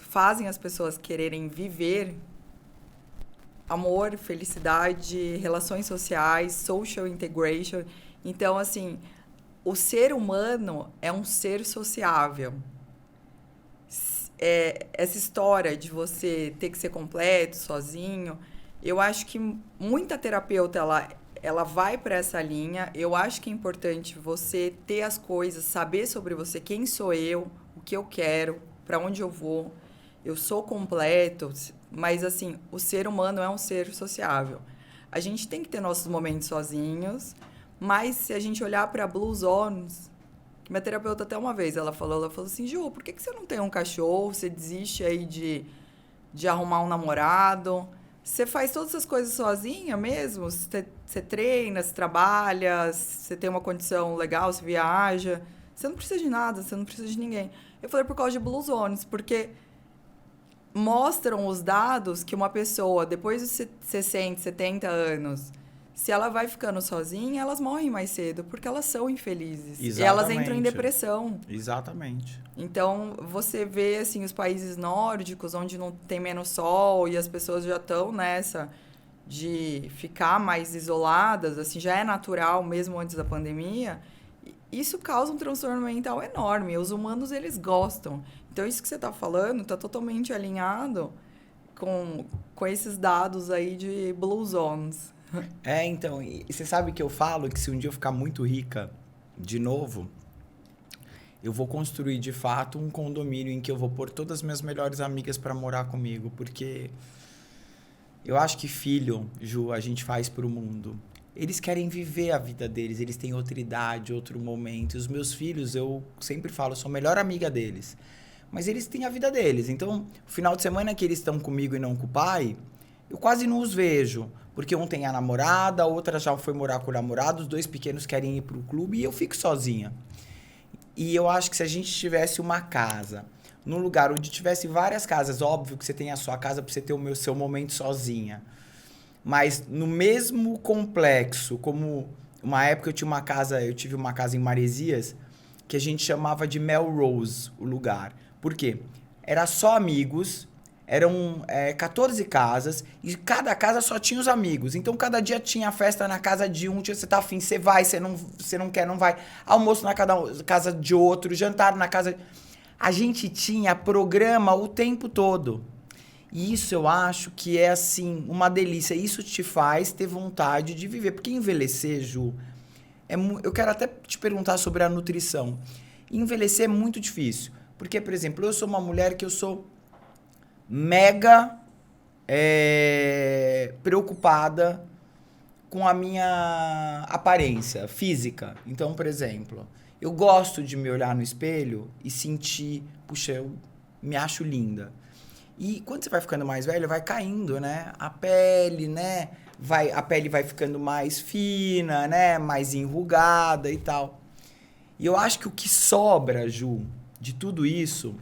fazem as pessoas quererem viver: amor, felicidade, relações sociais, social integration. Então, assim, o ser humano é um ser sociável. Essa história de você ter que ser completo, sozinho, eu acho que muita terapeuta ela vai para essa linha. Eu acho que é importante você ter as coisas, saber sobre você, quem sou eu, o que eu quero, para onde eu vou. Eu sou completo, mas assim, o ser humano é um ser sociável. A gente tem que ter nossos momentos sozinhos, mas se a gente olhar para Blue Zones, minha terapeuta até uma vez, ela falou assim, Ju, por que você não tem um cachorro? Você desiste aí de arrumar um namorado? Você faz todas essas coisas sozinha mesmo? Você treina, você trabalha, você tem uma condição legal, você viaja. Você não precisa de nada, você não precisa de ninguém. Eu falei por causa de Blue Zones, porque mostram os dados que uma pessoa, depois de 60, 70 anos... Se ela vai ficando sozinha, elas morrem mais cedo, porque elas são infelizes. Exatamente. E elas entram em depressão. Exatamente. Então, você vê, assim, os países nórdicos, onde não tem menos sol, e as pessoas já estão nessa de ficar mais isoladas, assim, já é natural, mesmo antes da pandemia. Isso causa um transtorno mental enorme. Os humanos, eles gostam. Então, isso que você está falando está totalmente alinhado com esses dados aí de Blue Zones. Então, e você sabe que eu falo que se um dia eu ficar muito rica de novo, eu vou construir de fato um condomínio em que eu vou pôr todas as minhas melhores amigas para morar comigo, porque eu acho que filho, Ju, a gente faz pro mundo. Eles querem viver a vida deles, eles têm outra idade, outro momento. E os meus filhos, eu sempre falo, sou a melhor amiga deles. Mas eles têm a vida deles. Então, o final de semana que eles estão comigo e não com o pai, eu quase não os vejo. Porque um tem a namorada, a outra já foi morar com o namorado, os 2 pequenos querem ir pro clube e eu fico sozinha. E eu acho que se a gente tivesse uma casa, num lugar onde tivesse várias casas, óbvio que você tem a sua casa para você ter o seu momento sozinha, mas no mesmo complexo, como uma época eu tive uma casa em Maresias que a gente chamava de Melrose, o lugar. Por quê? Era só amigos, eram 14 casas e cada casa só tinha os amigos. Então, cada dia tinha festa na casa de um, você tá afim, você vai, você não quer, não vai. Almoço na casa de outro, jantar na casa... A gente tinha programa o tempo todo. E isso eu acho que é, assim, uma delícia. Isso te faz ter vontade de viver. Porque envelhecer, Ju, eu quero até te perguntar sobre a nutrição. Envelhecer é muito difícil. Porque, por exemplo, eu sou uma mulher que eu sou mega preocupada com a minha aparência física. Então, por exemplo, eu gosto de me olhar no espelho e sentir, puxa, eu me acho linda. E quando você vai ficando mais velho, vai caindo, né? A pele, né? A pele vai ficando mais fina, né? Mais enrugada e tal. E eu acho que o que sobra, Ju, de tudo isso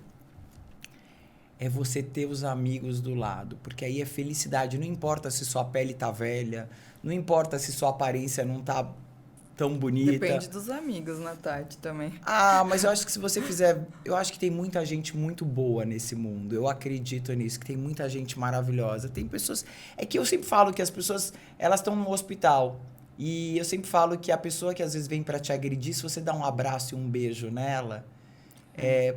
é você ter os amigos do lado. Porque aí é felicidade. Não importa se sua pele tá velha, não importa se sua aparência não tá tão bonita. Depende dos amigos, né, Tati, também. Ah, mas eu acho que se você fizer... Eu acho que tem muita gente muito boa nesse mundo. Eu acredito nisso, que tem muita gente maravilhosa. Tem pessoas... É que eu sempre falo que as pessoas, elas estão no hospital. E eu sempre falo que a pessoa que às vezes vem pra te agredir, se você dá um abraço e um beijo nela,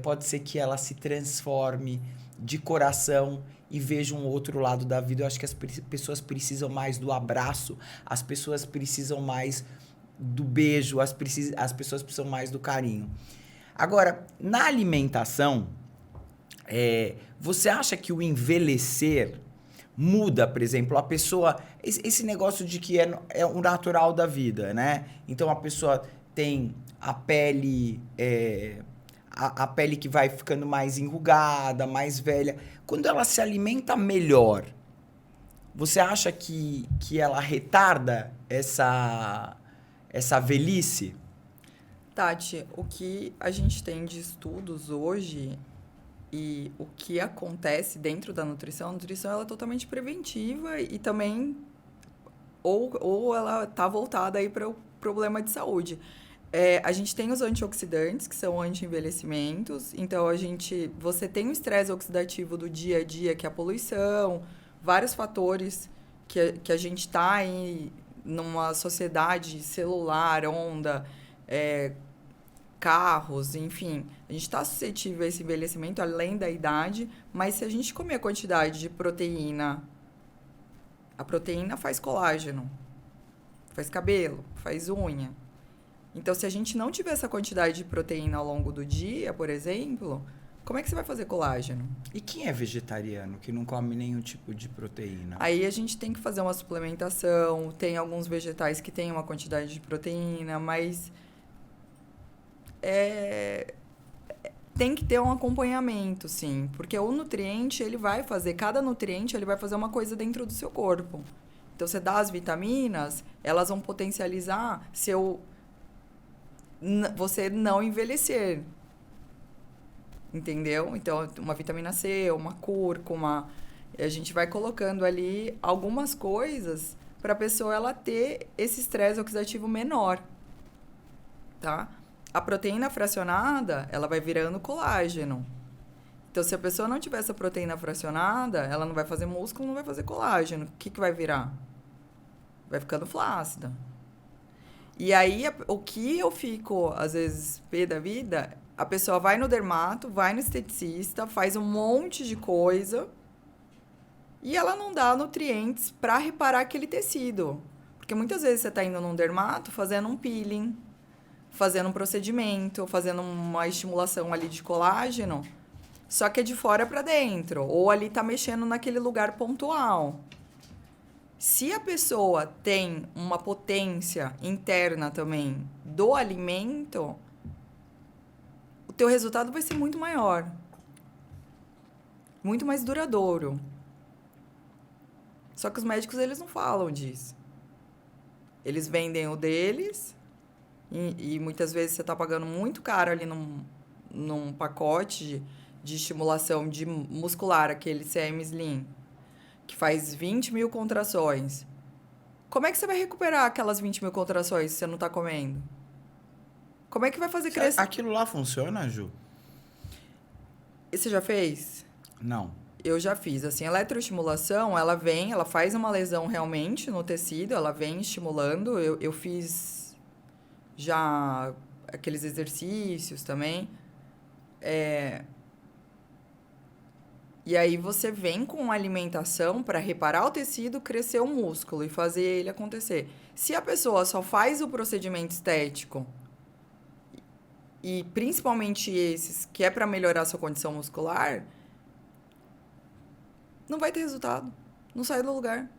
pode ser que ela se transforme de coração e veja um outro lado da vida. Eu acho que as pessoas precisam mais do abraço, as pessoas precisam mais do beijo, as pessoas precisam mais do carinho. Agora, na alimentação, você acha que o envelhecer muda, por exemplo, a pessoa... Esse negócio de que é o natural da vida, né? Então, a pessoa tem a pele... a pele que vai ficando mais enrugada, mais velha. Quando ela se alimenta melhor, você acha que ela retarda essa velhice? Tati, o que a gente tem de estudos hoje e o que acontece dentro da nutrição, a nutrição ela é totalmente preventiva e também ou ela está voltada aí para o problema de saúde. A gente tem os antioxidantes, que são anti-envelhecimentos, então você tem o estresse oxidativo do dia a dia, que é a poluição, vários fatores que a gente está aí numa sociedade celular, onda, carros, enfim. A gente está suscetível a esse envelhecimento além da idade, mas se a gente comer a quantidade de proteína, a proteína faz colágeno, faz cabelo, faz unha. Então, se a gente não tiver essa quantidade de proteína ao longo do dia, por exemplo, como é que você vai fazer colágeno? E quem é vegetariano, que não come nenhum tipo de proteína? Aí a gente tem que fazer uma suplementação, tem alguns vegetais que têm uma quantidade de proteína, mas tem que ter um acompanhamento, sim. Porque o nutriente, cada nutriente, ele vai fazer uma coisa dentro do seu corpo. Então, você dá as vitaminas, elas vão potencializar você não envelhecer. Entendeu? Então, uma vitamina C, uma cúrcuma, a gente vai colocando ali algumas coisas para a pessoa ela ter esse estresse oxidativo menor, tá? A proteína fracionada, ela vai virando colágeno. Então, se a pessoa não tiver essa proteína fracionada, ela não vai fazer músculo, não vai fazer colágeno. O que vai virar? Vai ficando flácida. E aí, o que eu fico, às vezes, pé da vida, a pessoa vai no dermato, vai no esteticista, faz um monte de coisa e ela não dá nutrientes para reparar aquele tecido. Porque muitas vezes você está indo num dermato fazendo um peeling, fazendo um procedimento, fazendo uma estimulação ali de colágeno, só que é de fora para dentro, ou ali está mexendo naquele lugar pontual. Se a pessoa tem uma potência interna também do alimento, o teu resultado vai ser muito maior. Muito mais duradouro. Só que os médicos, eles não falam disso. Eles vendem o deles e muitas vezes você está pagando muito caro ali num pacote de estimulação de muscular, aquele CM Slim, que faz 20 mil contrações. Como é que você vai recuperar aquelas 20 mil contrações se você não tá comendo? Como é que vai fazer crescer? Aquilo lá funciona, Ju? E você já fez? Não. Eu já fiz. Assim, a eletroestimulação, ela vem, ela faz uma lesão realmente no tecido, ela vem estimulando. Eu fiz já aqueles exercícios também. E aí você vem com alimentação para reparar o tecido, crescer o músculo e fazer ele acontecer. Se a pessoa só faz o procedimento estético, e principalmente esses, que é para melhorar a sua condição muscular, não vai ter resultado. Não sai do lugar.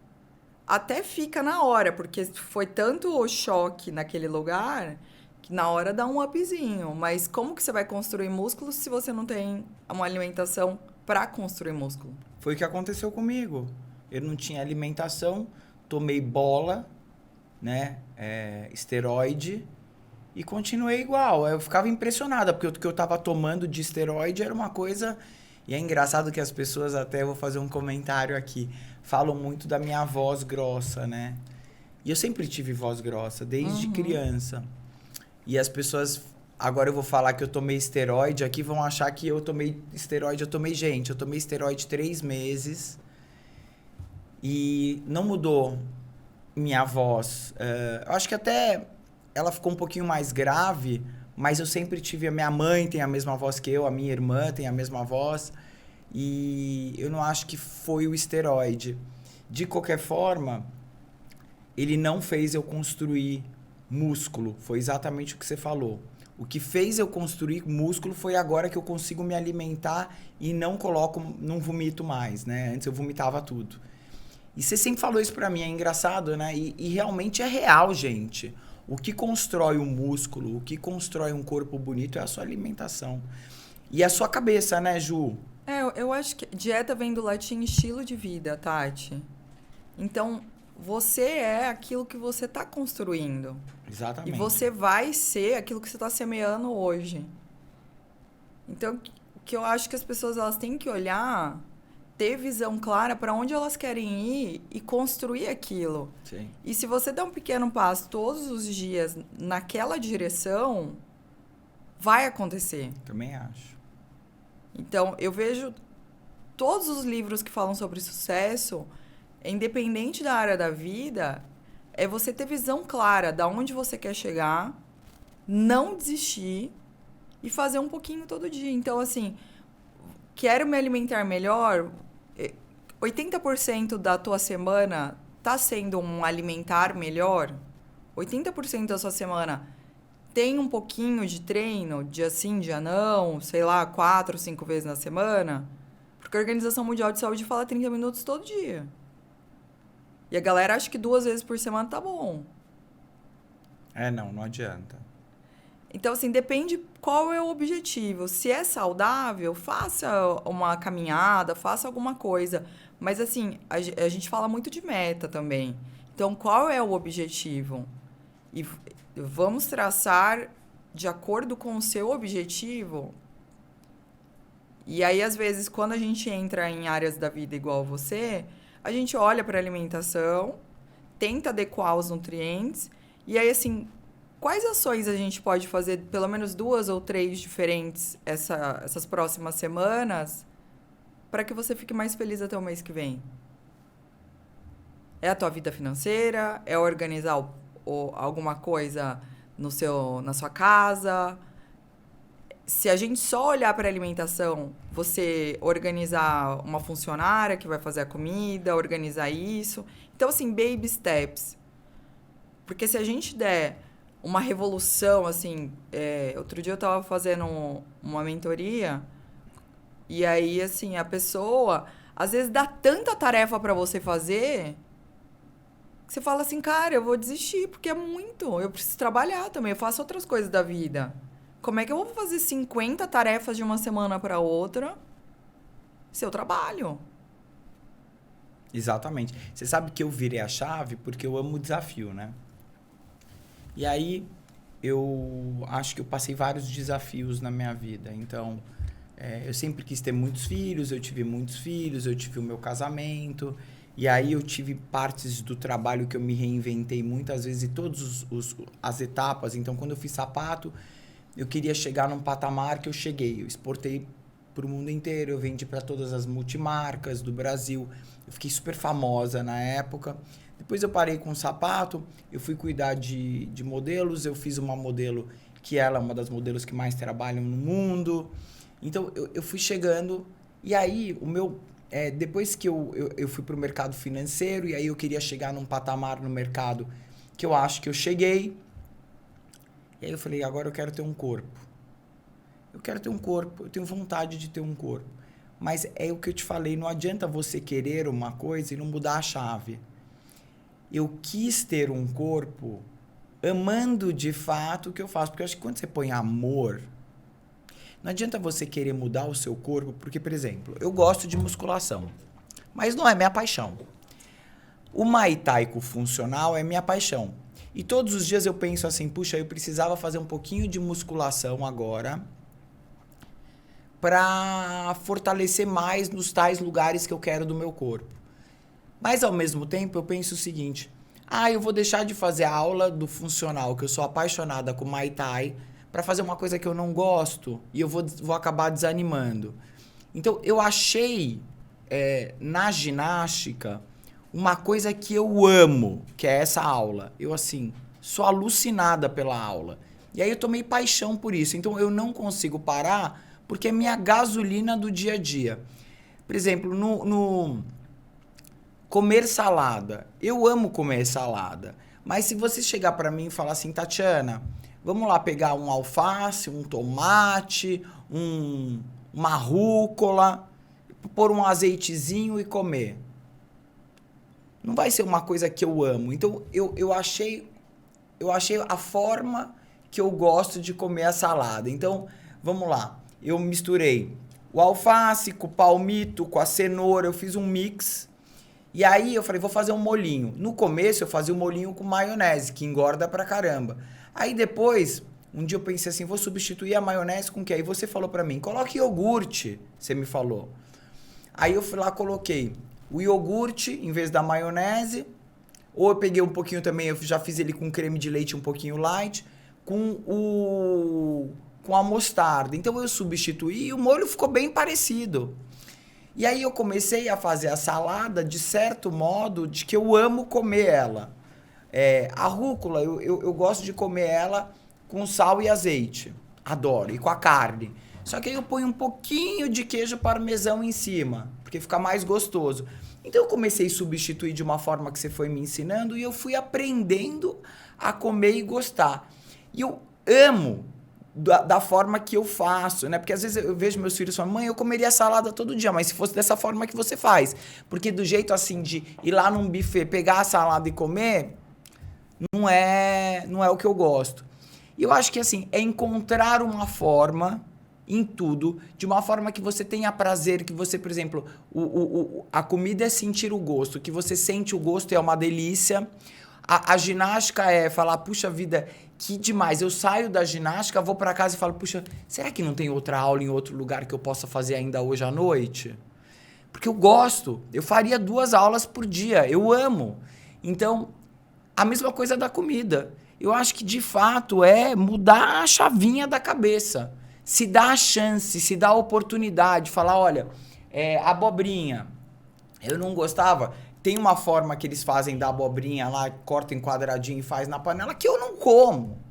Até fica na hora, porque foi tanto o choque naquele lugar que na hora dá um upzinho. Mas como que você vai construir músculo se você não tem uma alimentação para construir músculo? Foi o que aconteceu comigo. Eu não tinha alimentação, tomei bola, né? Esteroide e continuei igual. Eu ficava impressionada, porque o que eu tava tomando de esteroide era uma coisa... E é engraçado que as pessoas, até vou fazer um comentário aqui, falam muito da minha voz grossa, né? E eu sempre tive voz grossa, desde criança. E as pessoas... Agora eu vou falar que eu tomei esteroide, aqui vão achar que eu tomei esteroide. Eu tomei esteroide 3 meses e não mudou minha voz. Eu acho que até ela ficou um pouquinho mais grave, mas eu sempre tive... A minha mãe tem a mesma voz que eu, a minha irmã tem a mesma voz. E eu não acho que foi o esteroide. De qualquer forma, ele não fez eu construir músculo. Foi exatamente o que você falou. O que fez eu construir músculo foi agora que eu consigo me alimentar e não vomito mais, né? Antes eu vomitava tudo. E você sempre falou isso pra mim, é engraçado, né? E realmente é real, gente. O que constrói um músculo, o que constrói um corpo bonito é a sua alimentação. E a sua cabeça, né, Ju? Eu acho que dieta vem do latim estilo de vida, Tati. Então, você é aquilo que você está construindo. Exatamente. E você vai ser aquilo que você está semeando hoje. Então, o que eu acho que as pessoas elas têm que olhar, ter visão clara para onde elas querem ir e construir aquilo. Sim. E se você der um pequeno passo todos os dias naquela direção, vai acontecer. Também acho. Então, eu vejo todos os livros que falam sobre sucesso, independente da área da vida, é você ter visão clara de onde você quer chegar, não desistir e fazer um pouquinho todo dia. Então, assim, quero me alimentar melhor, 80% da tua semana tá sendo um alimentar melhor, 80% da sua semana tem um pouquinho de treino, dia sim, dia não, sei lá, 4, 5 vezes na semana, porque a Organização Mundial de Saúde fala 30 minutos todo dia. E a galera acha que 2 vezes por semana tá bom. Não adianta. Então, assim, depende qual é o objetivo. Se é saudável, faça uma caminhada, faça alguma coisa. Mas, assim, a gente fala muito de meta também. Então, qual é o objetivo? E vamos traçar de acordo com o seu objetivo. E aí, às vezes, quando a gente entra em áreas da vida igual você, a gente olha para a alimentação, tenta adequar os nutrientes. E aí, assim, quais ações a gente pode fazer, pelo menos 2 ou 3 diferentes essas próximas semanas, para que você fique mais feliz até o mês que vem? É a tua vida financeira? É organizar alguma coisa na sua casa? Se a gente só olhar para a alimentação, você organizar uma funcionária que vai fazer a comida, organizar isso. Então, assim, baby steps. Porque se a gente der uma revolução, assim... outro dia eu estava fazendo uma mentoria e aí, assim, a pessoa, às vezes, dá tanta tarefa para você fazer que você fala assim, cara, eu vou desistir porque é muito. Eu preciso trabalhar também, eu faço outras coisas da vida. Como é que eu vou fazer 50 tarefas de uma semana para outra se eu trabalho? Exatamente. Você sabe que eu virei a chave porque eu amo o desafio, né? E aí, eu acho que eu passei vários desafios na minha vida. Então, eu sempre quis ter muitos filhos, eu tive muitos filhos, eu tive o meu casamento. E aí eu tive partes do trabalho que eu me reinventei muitas vezes e todas as etapas. Então, quando eu fiz sapato, eu queria chegar num patamar que eu cheguei. Eu exportei para o mundo inteiro, eu vendi para todas as multimarcas do Brasil. Eu fiquei super famosa na época. Depois eu parei com o sapato, eu fui cuidar de modelos, eu fiz uma modelo que ela é uma das modelos que mais trabalham no mundo. Então, eu fui chegando e aí o meu... depois que eu fui para o mercado financeiro e aí eu queria chegar num patamar no mercado que eu acho que eu cheguei. E aí eu falei, agora eu quero ter um corpo. Eu quero ter um corpo, eu tenho vontade de ter um corpo. Mas é o que eu te falei, não adianta você querer uma coisa e não mudar a chave. Eu quis ter um corpo amando de fato o que eu faço. Porque eu acho que quando você põe amor... Não adianta você querer mudar o seu corpo, porque, por exemplo, eu gosto de musculação, mas não é minha paixão. O Muay Thai funcional é minha paixão. E todos os dias eu penso assim, puxa, eu precisava fazer um pouquinho de musculação agora para fortalecer mais nos tais lugares que eu quero do meu corpo. Mas, ao mesmo tempo, eu penso o seguinte, eu vou deixar de fazer a aula do funcional, que eu sou apaixonada com Muay Thai, para fazer uma coisa que eu não gosto e eu vou acabar desanimando. Então, eu achei na ginástica uma coisa que eu amo, que é essa aula. Eu, assim, sou alucinada pela aula. E aí eu tomei paixão por isso. Então, eu não consigo parar porque é minha gasolina do dia a dia. Por exemplo, no comer salada. Eu amo comer salada. Mas se você chegar para mim e falar assim, Tatiana... Vamos lá pegar um alface, um tomate, uma rúcula, pôr um azeitezinho e comer. Não vai ser uma coisa que eu amo. Então, eu achei a forma que eu gosto de comer a salada. Então, vamos lá. Eu misturei o alface com o palmito, com a cenoura, eu fiz um mix. E aí eu falei, vou fazer um molhinho. No começo eu fazia o molhinho com maionese, que engorda pra caramba. Aí depois, um dia eu pensei assim, vou substituir a maionese com o quê? Aí você falou pra mim, coloque iogurte, você me falou. Aí eu fui lá, coloquei o iogurte em vez da maionese, ou eu peguei um pouquinho também, eu já fiz ele com creme de leite um pouquinho light, com a mostarda. Então eu substituí e o molho ficou bem parecido. E aí eu comecei a fazer a salada de certo modo de que eu amo comer ela. A rúcula, eu gosto de comer ela com sal e azeite. Adoro. E com a carne. Só que aí eu ponho um pouquinho de queijo parmesão em cima, porque fica mais gostoso. Então eu comecei a substituir de uma forma que você foi me ensinando e eu fui aprendendo a comer e gostar. E eu amo da forma que eu faço, né? Porque às vezes eu vejo meus filhos falando, mãe, eu comeria salada todo dia, mas se fosse dessa forma que você faz. Porque do jeito assim de ir lá num buffet, pegar a salada e comer, não é o que eu gosto. E eu acho que assim, é encontrar uma forma em tudo, de uma forma que você tenha prazer, que você, por exemplo, a comida é sentir o gosto, que você sente o gosto e é uma delícia. A ginástica é falar, puxa vida, que demais. Eu saio da ginástica, vou para casa e falo, puxa, será que não tem outra aula em outro lugar que eu possa fazer ainda hoje à noite? Porque eu gosto. Eu faria 2 aulas por dia. Eu amo. Então, a mesma coisa da comida. Eu acho que, de fato, é mudar a chavinha da cabeça. Se dá a chance, se dá a oportunidade. Falar, olha, abobrinha. Eu não gostava... Tem uma forma que eles fazem da abobrinha lá, corta em quadradinho e faz na panela, que eu não como.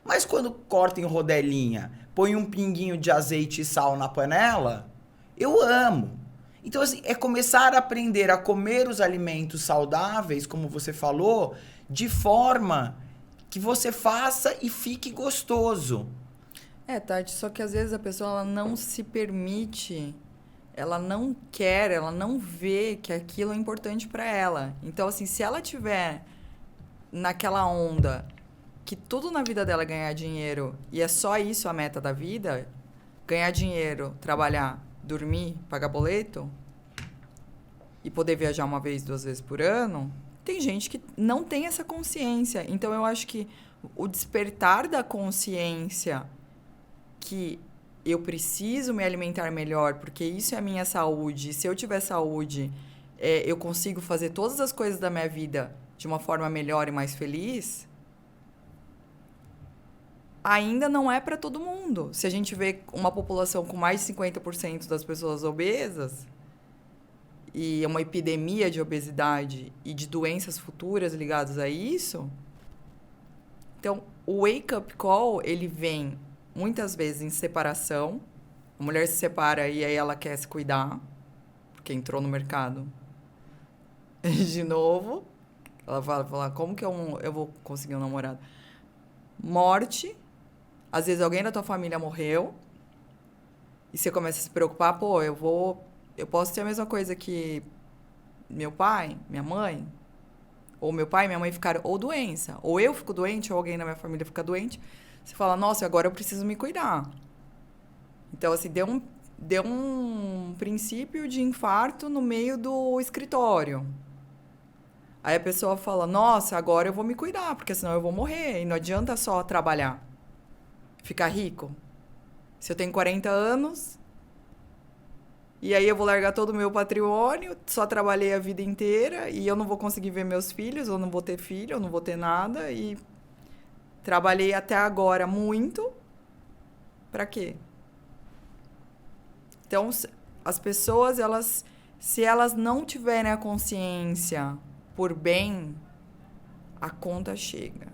Mas quando corta em rodelinha, põe um pinguinho de azeite e sal na panela, eu amo. Então, assim, é começar a aprender a comer os alimentos saudáveis, como você falou, de forma que você faça e fique gostoso. Tati, só que às vezes a pessoa ela não se permite... Ela não quer, ela não vê que aquilo é importante para ela. Então, assim, se ela tiver naquela onda que tudo na vida dela é ganhar dinheiro e é só isso a meta da vida, ganhar dinheiro, trabalhar, dormir, pagar boleto e poder viajar 1 vez, 2 vezes por ano, tem gente que não tem essa consciência. Então, eu acho que o despertar da consciência que eu preciso me alimentar melhor, porque isso é a minha saúde. Se eu tiver saúde, eu consigo fazer todas as coisas da minha vida de uma forma melhor e mais feliz, ainda não é para todo mundo. Se a gente vê uma população com mais de 50% das pessoas obesas e uma epidemia de obesidade e de doenças futuras ligadas a isso, então o wake-up call, ele vem muitas vezes em separação. A mulher se separa e aí ela quer se cuidar, porque entrou no mercado de novo. Ela fala, como que eu vou conseguir um namorado? Morte. Às vezes alguém da tua família morreu e você começa a se preocupar, pô, eu posso ter a mesma coisa que meu pai, minha mãe, ou meu pai e minha mãe ficaram, ou doença, ou eu fico doente, ou alguém da minha família fica doente. Você fala, nossa, agora eu preciso me cuidar. Então, assim, deu um princípio de infarto no meio do escritório. Aí a pessoa fala, nossa, agora eu vou me cuidar, porque senão eu vou morrer. E não adianta só trabalhar. Ficar rico. Se eu tenho 40 anos, e aí eu vou largar todo o meu patrimônio, só trabalhei a vida inteira, e eu não vou conseguir ver meus filhos, eu não vou ter filho, eu não vou ter nada, e trabalhei até agora muito, pra quê? Então, as pessoas, se elas não tiverem a consciência por bem, a conta chega.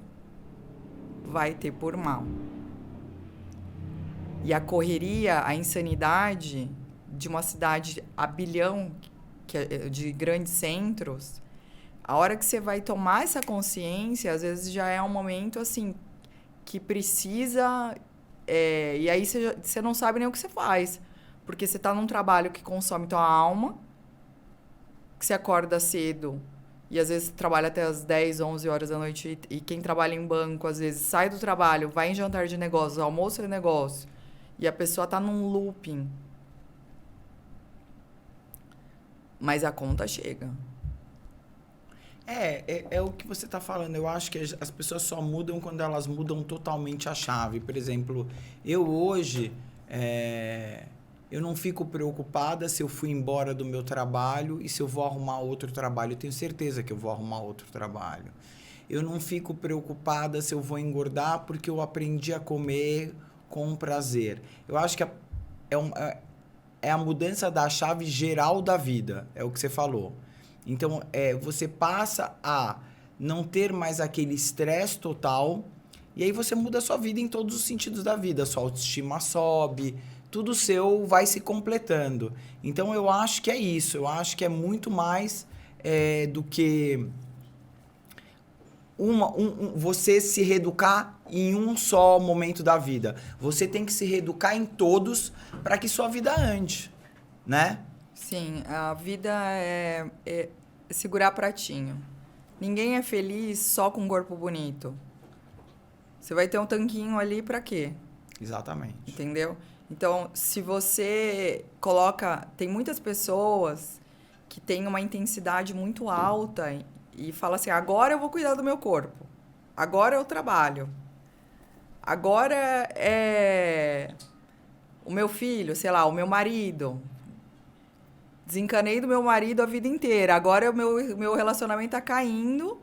Vai ter por mal. E a correria, a insanidade de uma cidade a bilhão de grandes centros, a hora que você vai tomar essa consciência, às vezes já é um momento assim que precisa... e aí você não sabe nem o que você faz. Porque você está num trabalho que consome tua alma, que você acorda cedo e às vezes trabalha até as 10, 11 horas da noite. E quem trabalha em banco, às vezes, sai do trabalho, vai em jantar de negócios, almoço de negócio. E a pessoa está num looping. Mas a conta chega. É o que você está falando. Eu acho que as pessoas só mudam quando elas mudam totalmente a chave. Por exemplo, eu hoje... eu não fico preocupada se eu fui embora do meu trabalho e se eu vou arrumar outro trabalho. Eu tenho certeza que eu vou arrumar outro trabalho. Eu não fico preocupada se eu vou engordar porque eu aprendi a comer com prazer. Eu acho que é a mudança da chave geral da vida. É o que você falou. Então, você passa a não ter mais aquele estresse total e aí você muda a sua vida em todos os sentidos da vida. Sua autoestima sobe... tudo seu vai se completando. Então, eu acho que é isso. Eu acho que é muito mais do que você se reeducar em um só momento da vida. Você tem que se reeducar em todos para que sua vida ande, né? Sim, a vida é segurar pratinho. Ninguém é feliz só com um corpo bonito. Você vai ter um tanquinho ali para quê? Exatamente. Entendeu? Então, se você coloca... Tem muitas pessoas que têm uma intensidade muito alta e falam assim, agora eu vou cuidar do meu corpo. Agora eu trabalho. Agora o meu filho, sei lá, o meu marido. Desencanei do meu marido a vida inteira. Agora o meu relacionamento tá caindo.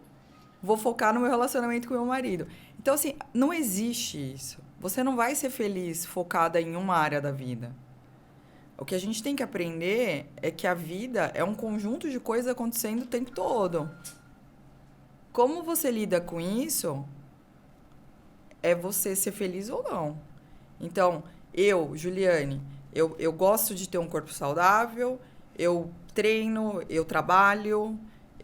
Vou focar no meu relacionamento com o meu marido. Então, assim, não existe isso. Você não vai ser feliz focada em uma área da vida. O que a gente tem que aprender é que a vida é um conjunto de coisas acontecendo o tempo todo. Como você lida com isso é você ser feliz ou não. Então, Juliane, eu gosto de ter um corpo saudável, eu treino, eu trabalho,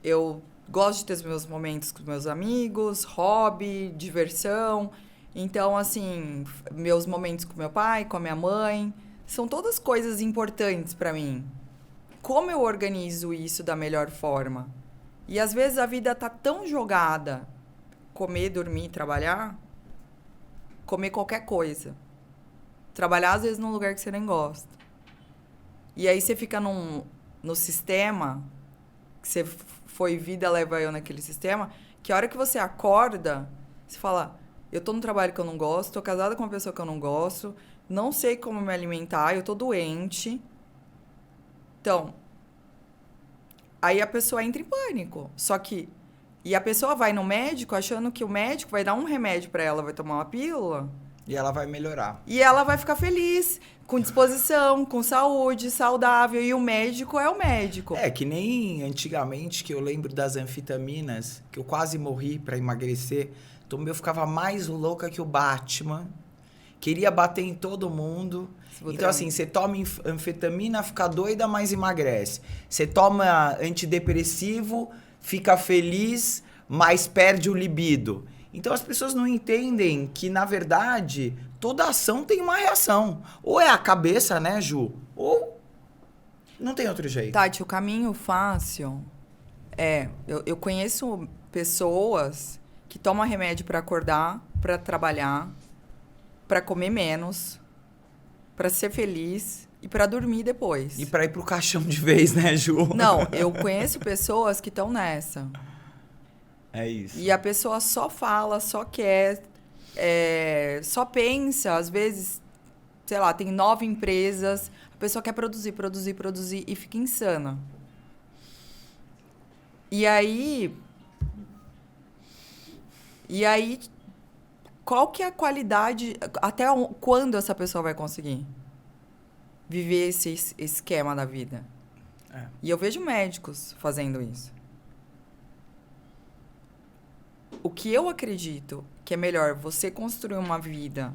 eu gosto de ter os meus momentos com meus amigos, hobby, diversão. Então, assim, meus momentos com meu pai, com a minha mãe, são todas coisas importantes para mim. Como eu organizo isso da melhor forma? E às vezes a vida tá tão jogada, comer, dormir, trabalhar, comer qualquer coisa. Trabalhar, às vezes, num lugar que você nem gosta. E aí você fica no sistema, que você foi vida, leva eu naquele sistema, que a hora que você acorda, você fala... Eu tô num trabalho que eu não gosto, tô casada com uma pessoa que eu não gosto, não sei como me alimentar, eu tô doente. Então, Aí a pessoa entra em pânico. Só que... E a pessoa vai no médico achando que o médico vai dar um remédio para ela, vai tomar uma pílula. E ela vai melhorar. E ela vai ficar feliz, com disposição, com saúde, saudável. E o médico é o médico. É, que nem antigamente, que eu lembro das anfetaminas, que eu quase morri para emagrecer. Eu ficava mais louca que o Batman. Queria bater em todo mundo. Então, assim, você toma anfetamina, fica doida, mas emagrece. Você toma antidepressivo, fica feliz, mas perde o libido. Então, as pessoas não entendem que, na verdade, toda ação tem uma reação. Ou é a cabeça, né, Ju? Ou não tem outro jeito. Tati, o caminho fácil é... Eu conheço pessoas que tomam remédio para acordar, para trabalhar, para comer menos, para ser feliz e para dormir depois. E para ir pro caixão de vez, né, Ju? Não, eu conheço pessoas que estão nessa. É isso. E a pessoa só fala, só quer, só pensa, às vezes, sei lá, tem 9 empresas, a pessoa quer produzir e fica insana. E aí, qual que é a qualidade, até quando essa pessoa vai conseguir viver esse esquema da vida? É. E eu vejo médicos fazendo isso. O que eu acredito que é melhor você construir uma vida,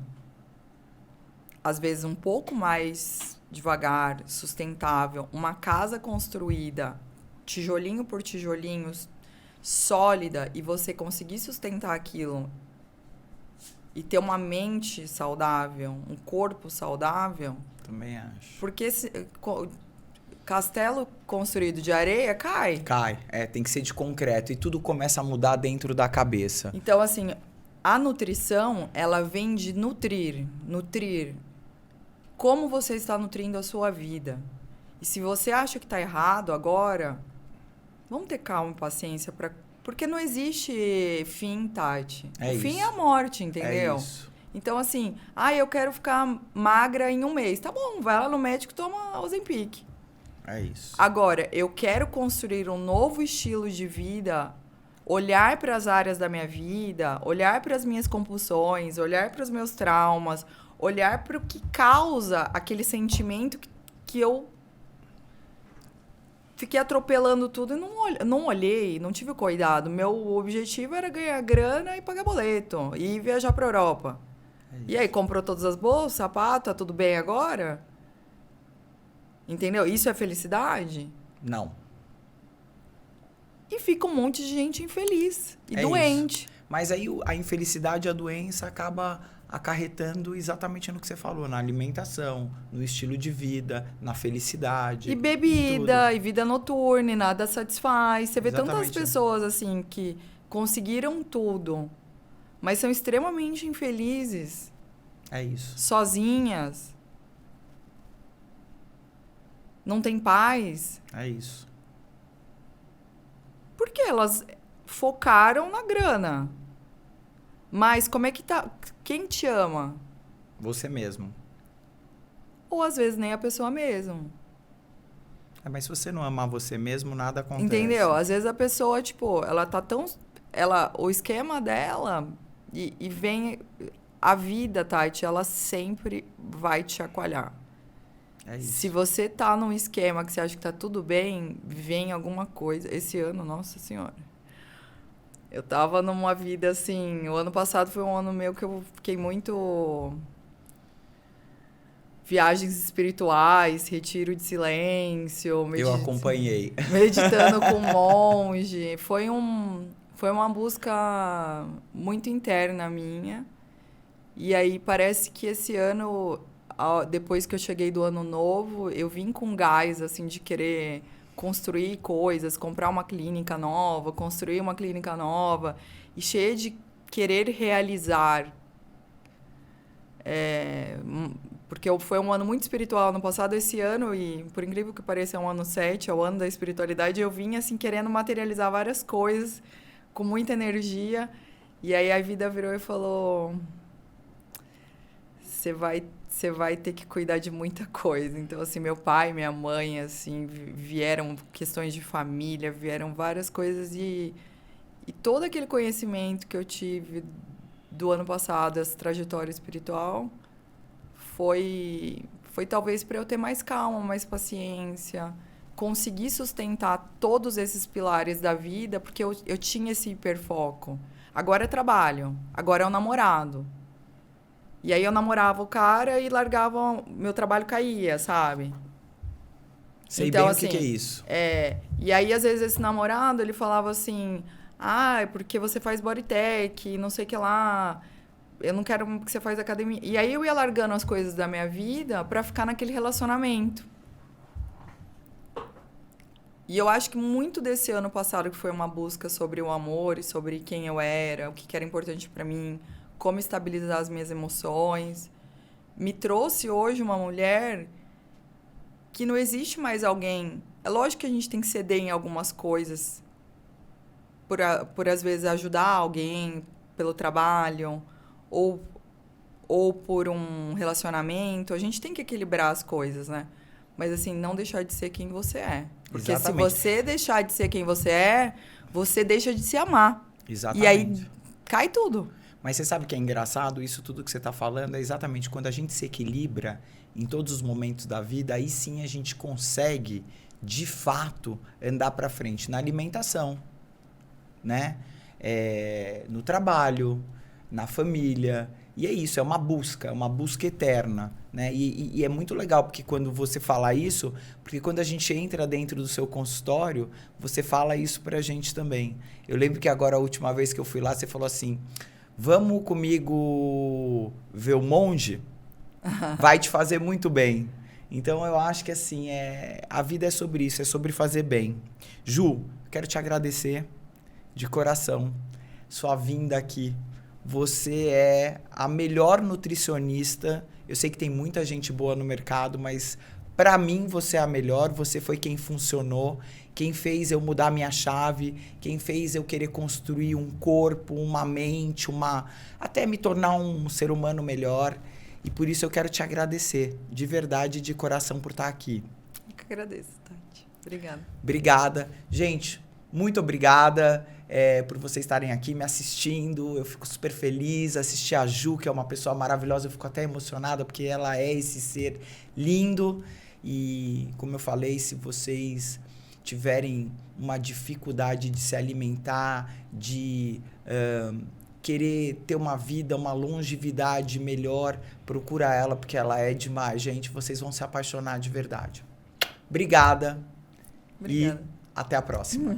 às vezes um pouco mais devagar, sustentável, uma casa construída, tijolinho por tijolinho, sólida, e você conseguir sustentar aquilo e ter uma mente saudável, um corpo saudável. Também acho. Porque castelo construído de areia cai. Cai. Tem que ser de concreto. E tudo começa a mudar dentro da cabeça. Então, assim, a nutrição, ela vem de nutrir. Nutrir. Como você está nutrindo a sua vida. E se você acha que está errado agora, vamos ter calma e paciência para... Porque não existe fim, Tati. O fim é a morte, entendeu? É isso. Então, assim, eu quero ficar magra em um mês. Tá bom, vai lá no médico e toma Ozempic. É isso. Agora, eu quero construir um novo estilo de vida, olhar para as áreas da minha vida, olhar para as minhas compulsões, olhar para os meus traumas, olhar para o que causa aquele sentimento que eu fiquei atropelando tudo e não olhei, não tive cuidado. Meu objetivo era ganhar grana e pagar boleto e viajar para a Europa. E aí, comprou todas as bolsas, sapato, tá tudo bem agora? Entendeu? Isso é felicidade? Não. E fica um monte de gente infeliz e doente. Isso. Mas aí a infelicidade e a doença acaba acarretando exatamente no que você falou, na alimentação, no estilo de vida, na felicidade. E bebida, e vida noturna, e nada satisfaz. Você vê Exatamente. Tantas pessoas assim que conseguiram tudo, mas são extremamente infelizes. É isso. Sozinhas. Não tem paz. É isso. Porque elas focaram na grana. Mas como é que tá? Quem te ama? Você mesmo. Ou às vezes nem a pessoa mesmo. Mas se você não amar você mesmo, nada acontece. Entendeu? Às vezes a pessoa, tipo, ela tá tão... o esquema dela e vem... A vida, Tati, ela sempre vai te chacoalhar. É isso. Se você tá num esquema que você acha que tá tudo bem, vem alguma coisa. Esse ano, nossa senhora. Eu tava numa vida assim... O ano passado foi um ano meu que eu fiquei muito... Viagens espirituais, retiro de silêncio. Eu acompanhei. Meditando com monge. Foi uma busca muito interna minha. E aí parece que esse ano, depois que eu cheguei do ano novo, eu vim com gás, assim, de querer construir coisas, comprar uma clínica nova, construir uma clínica nova, e cheia de querer realizar. Porque foi um ano muito espiritual ano passado, esse ano, e por incrível que pareça, é um ano 7, é o ano da espiritualidade, eu vim, assim, querendo materializar várias coisas, com muita energia, e aí a vida virou e falou... Você vai você vai ter que cuidar de muita coisa. Então, assim, meu pai, minha mãe, assim, vieram questões de família, vieram várias coisas e todo aquele conhecimento que eu tive do ano passado, essa trajetória espiritual, foi talvez para eu ter mais calma, mais paciência, conseguir sustentar todos esses pilares da vida, porque eu tinha esse hiperfoco. Agora é trabalho, agora é o namorado. E aí eu namorava o cara e largava, meu trabalho caía, sabe? Sei então, bem assim, o que é isso. E aí, às vezes, esse namorado, ele falava assim, é porque você faz bodytech, não sei o que lá, eu não quero que você faz academia. E aí eu ia largando as coisas da minha vida pra ficar naquele relacionamento. E eu acho que muito desse ano passado, que foi uma busca sobre o amor e sobre quem eu era, o que era importante pra mim, como estabilizar as minhas emoções, me trouxe hoje uma mulher que não existe mais alguém. É lógico que a gente tem que ceder em algumas coisas, por às vezes ajudar alguém pelo trabalho ou por um relacionamento. A gente tem que equilibrar as coisas, né? Mas assim, não deixar de ser quem você é. Porque Exatamente. se você deixar de ser quem você é, você deixa de se amar. Exatamente. E aí cai tudo. Mas você sabe o que é engraçado? Isso tudo que você está falando é exatamente quando a gente se equilibra em todos os momentos da vida, aí sim a gente consegue, de fato, andar para frente na alimentação, né? No trabalho, na família. E é isso, é uma busca eterna, né? E é muito legal, porque quando você fala isso, porque quando a gente entra dentro do seu consultório, você fala isso pra gente também. Eu lembro que agora, a última vez que eu fui lá, você falou assim, vamos comigo ver o monge? Vai te fazer muito bem. Então, eu acho que assim, a vida é sobre isso, é sobre fazer bem. Ju, quero te agradecer de coração sua vinda aqui. Você é a melhor nutricionista. Eu sei que tem muita gente boa no mercado, mas para mim você é a melhor. Você foi quem funcionou, quem fez eu mudar minha chave, quem fez eu querer construir um corpo, uma mente, até me tornar um ser humano melhor. E por isso eu quero te agradecer, de verdade, de coração, por estar aqui. Eu que agradeço, Tati. Obrigada. Obrigada. Gente, muito obrigada por vocês estarem aqui me assistindo. Eu fico super feliz. Assistir a Ju, que é uma pessoa maravilhosa. Eu fico até emocionada, porque ela é esse ser lindo. E, como eu falei, se vocês tiverem uma dificuldade de se alimentar, de querer ter uma vida, uma longevidade melhor, procura ela, porque ela é demais, gente. Vocês vão se apaixonar de verdade. Obrigada. Obrigada. E até a próxima.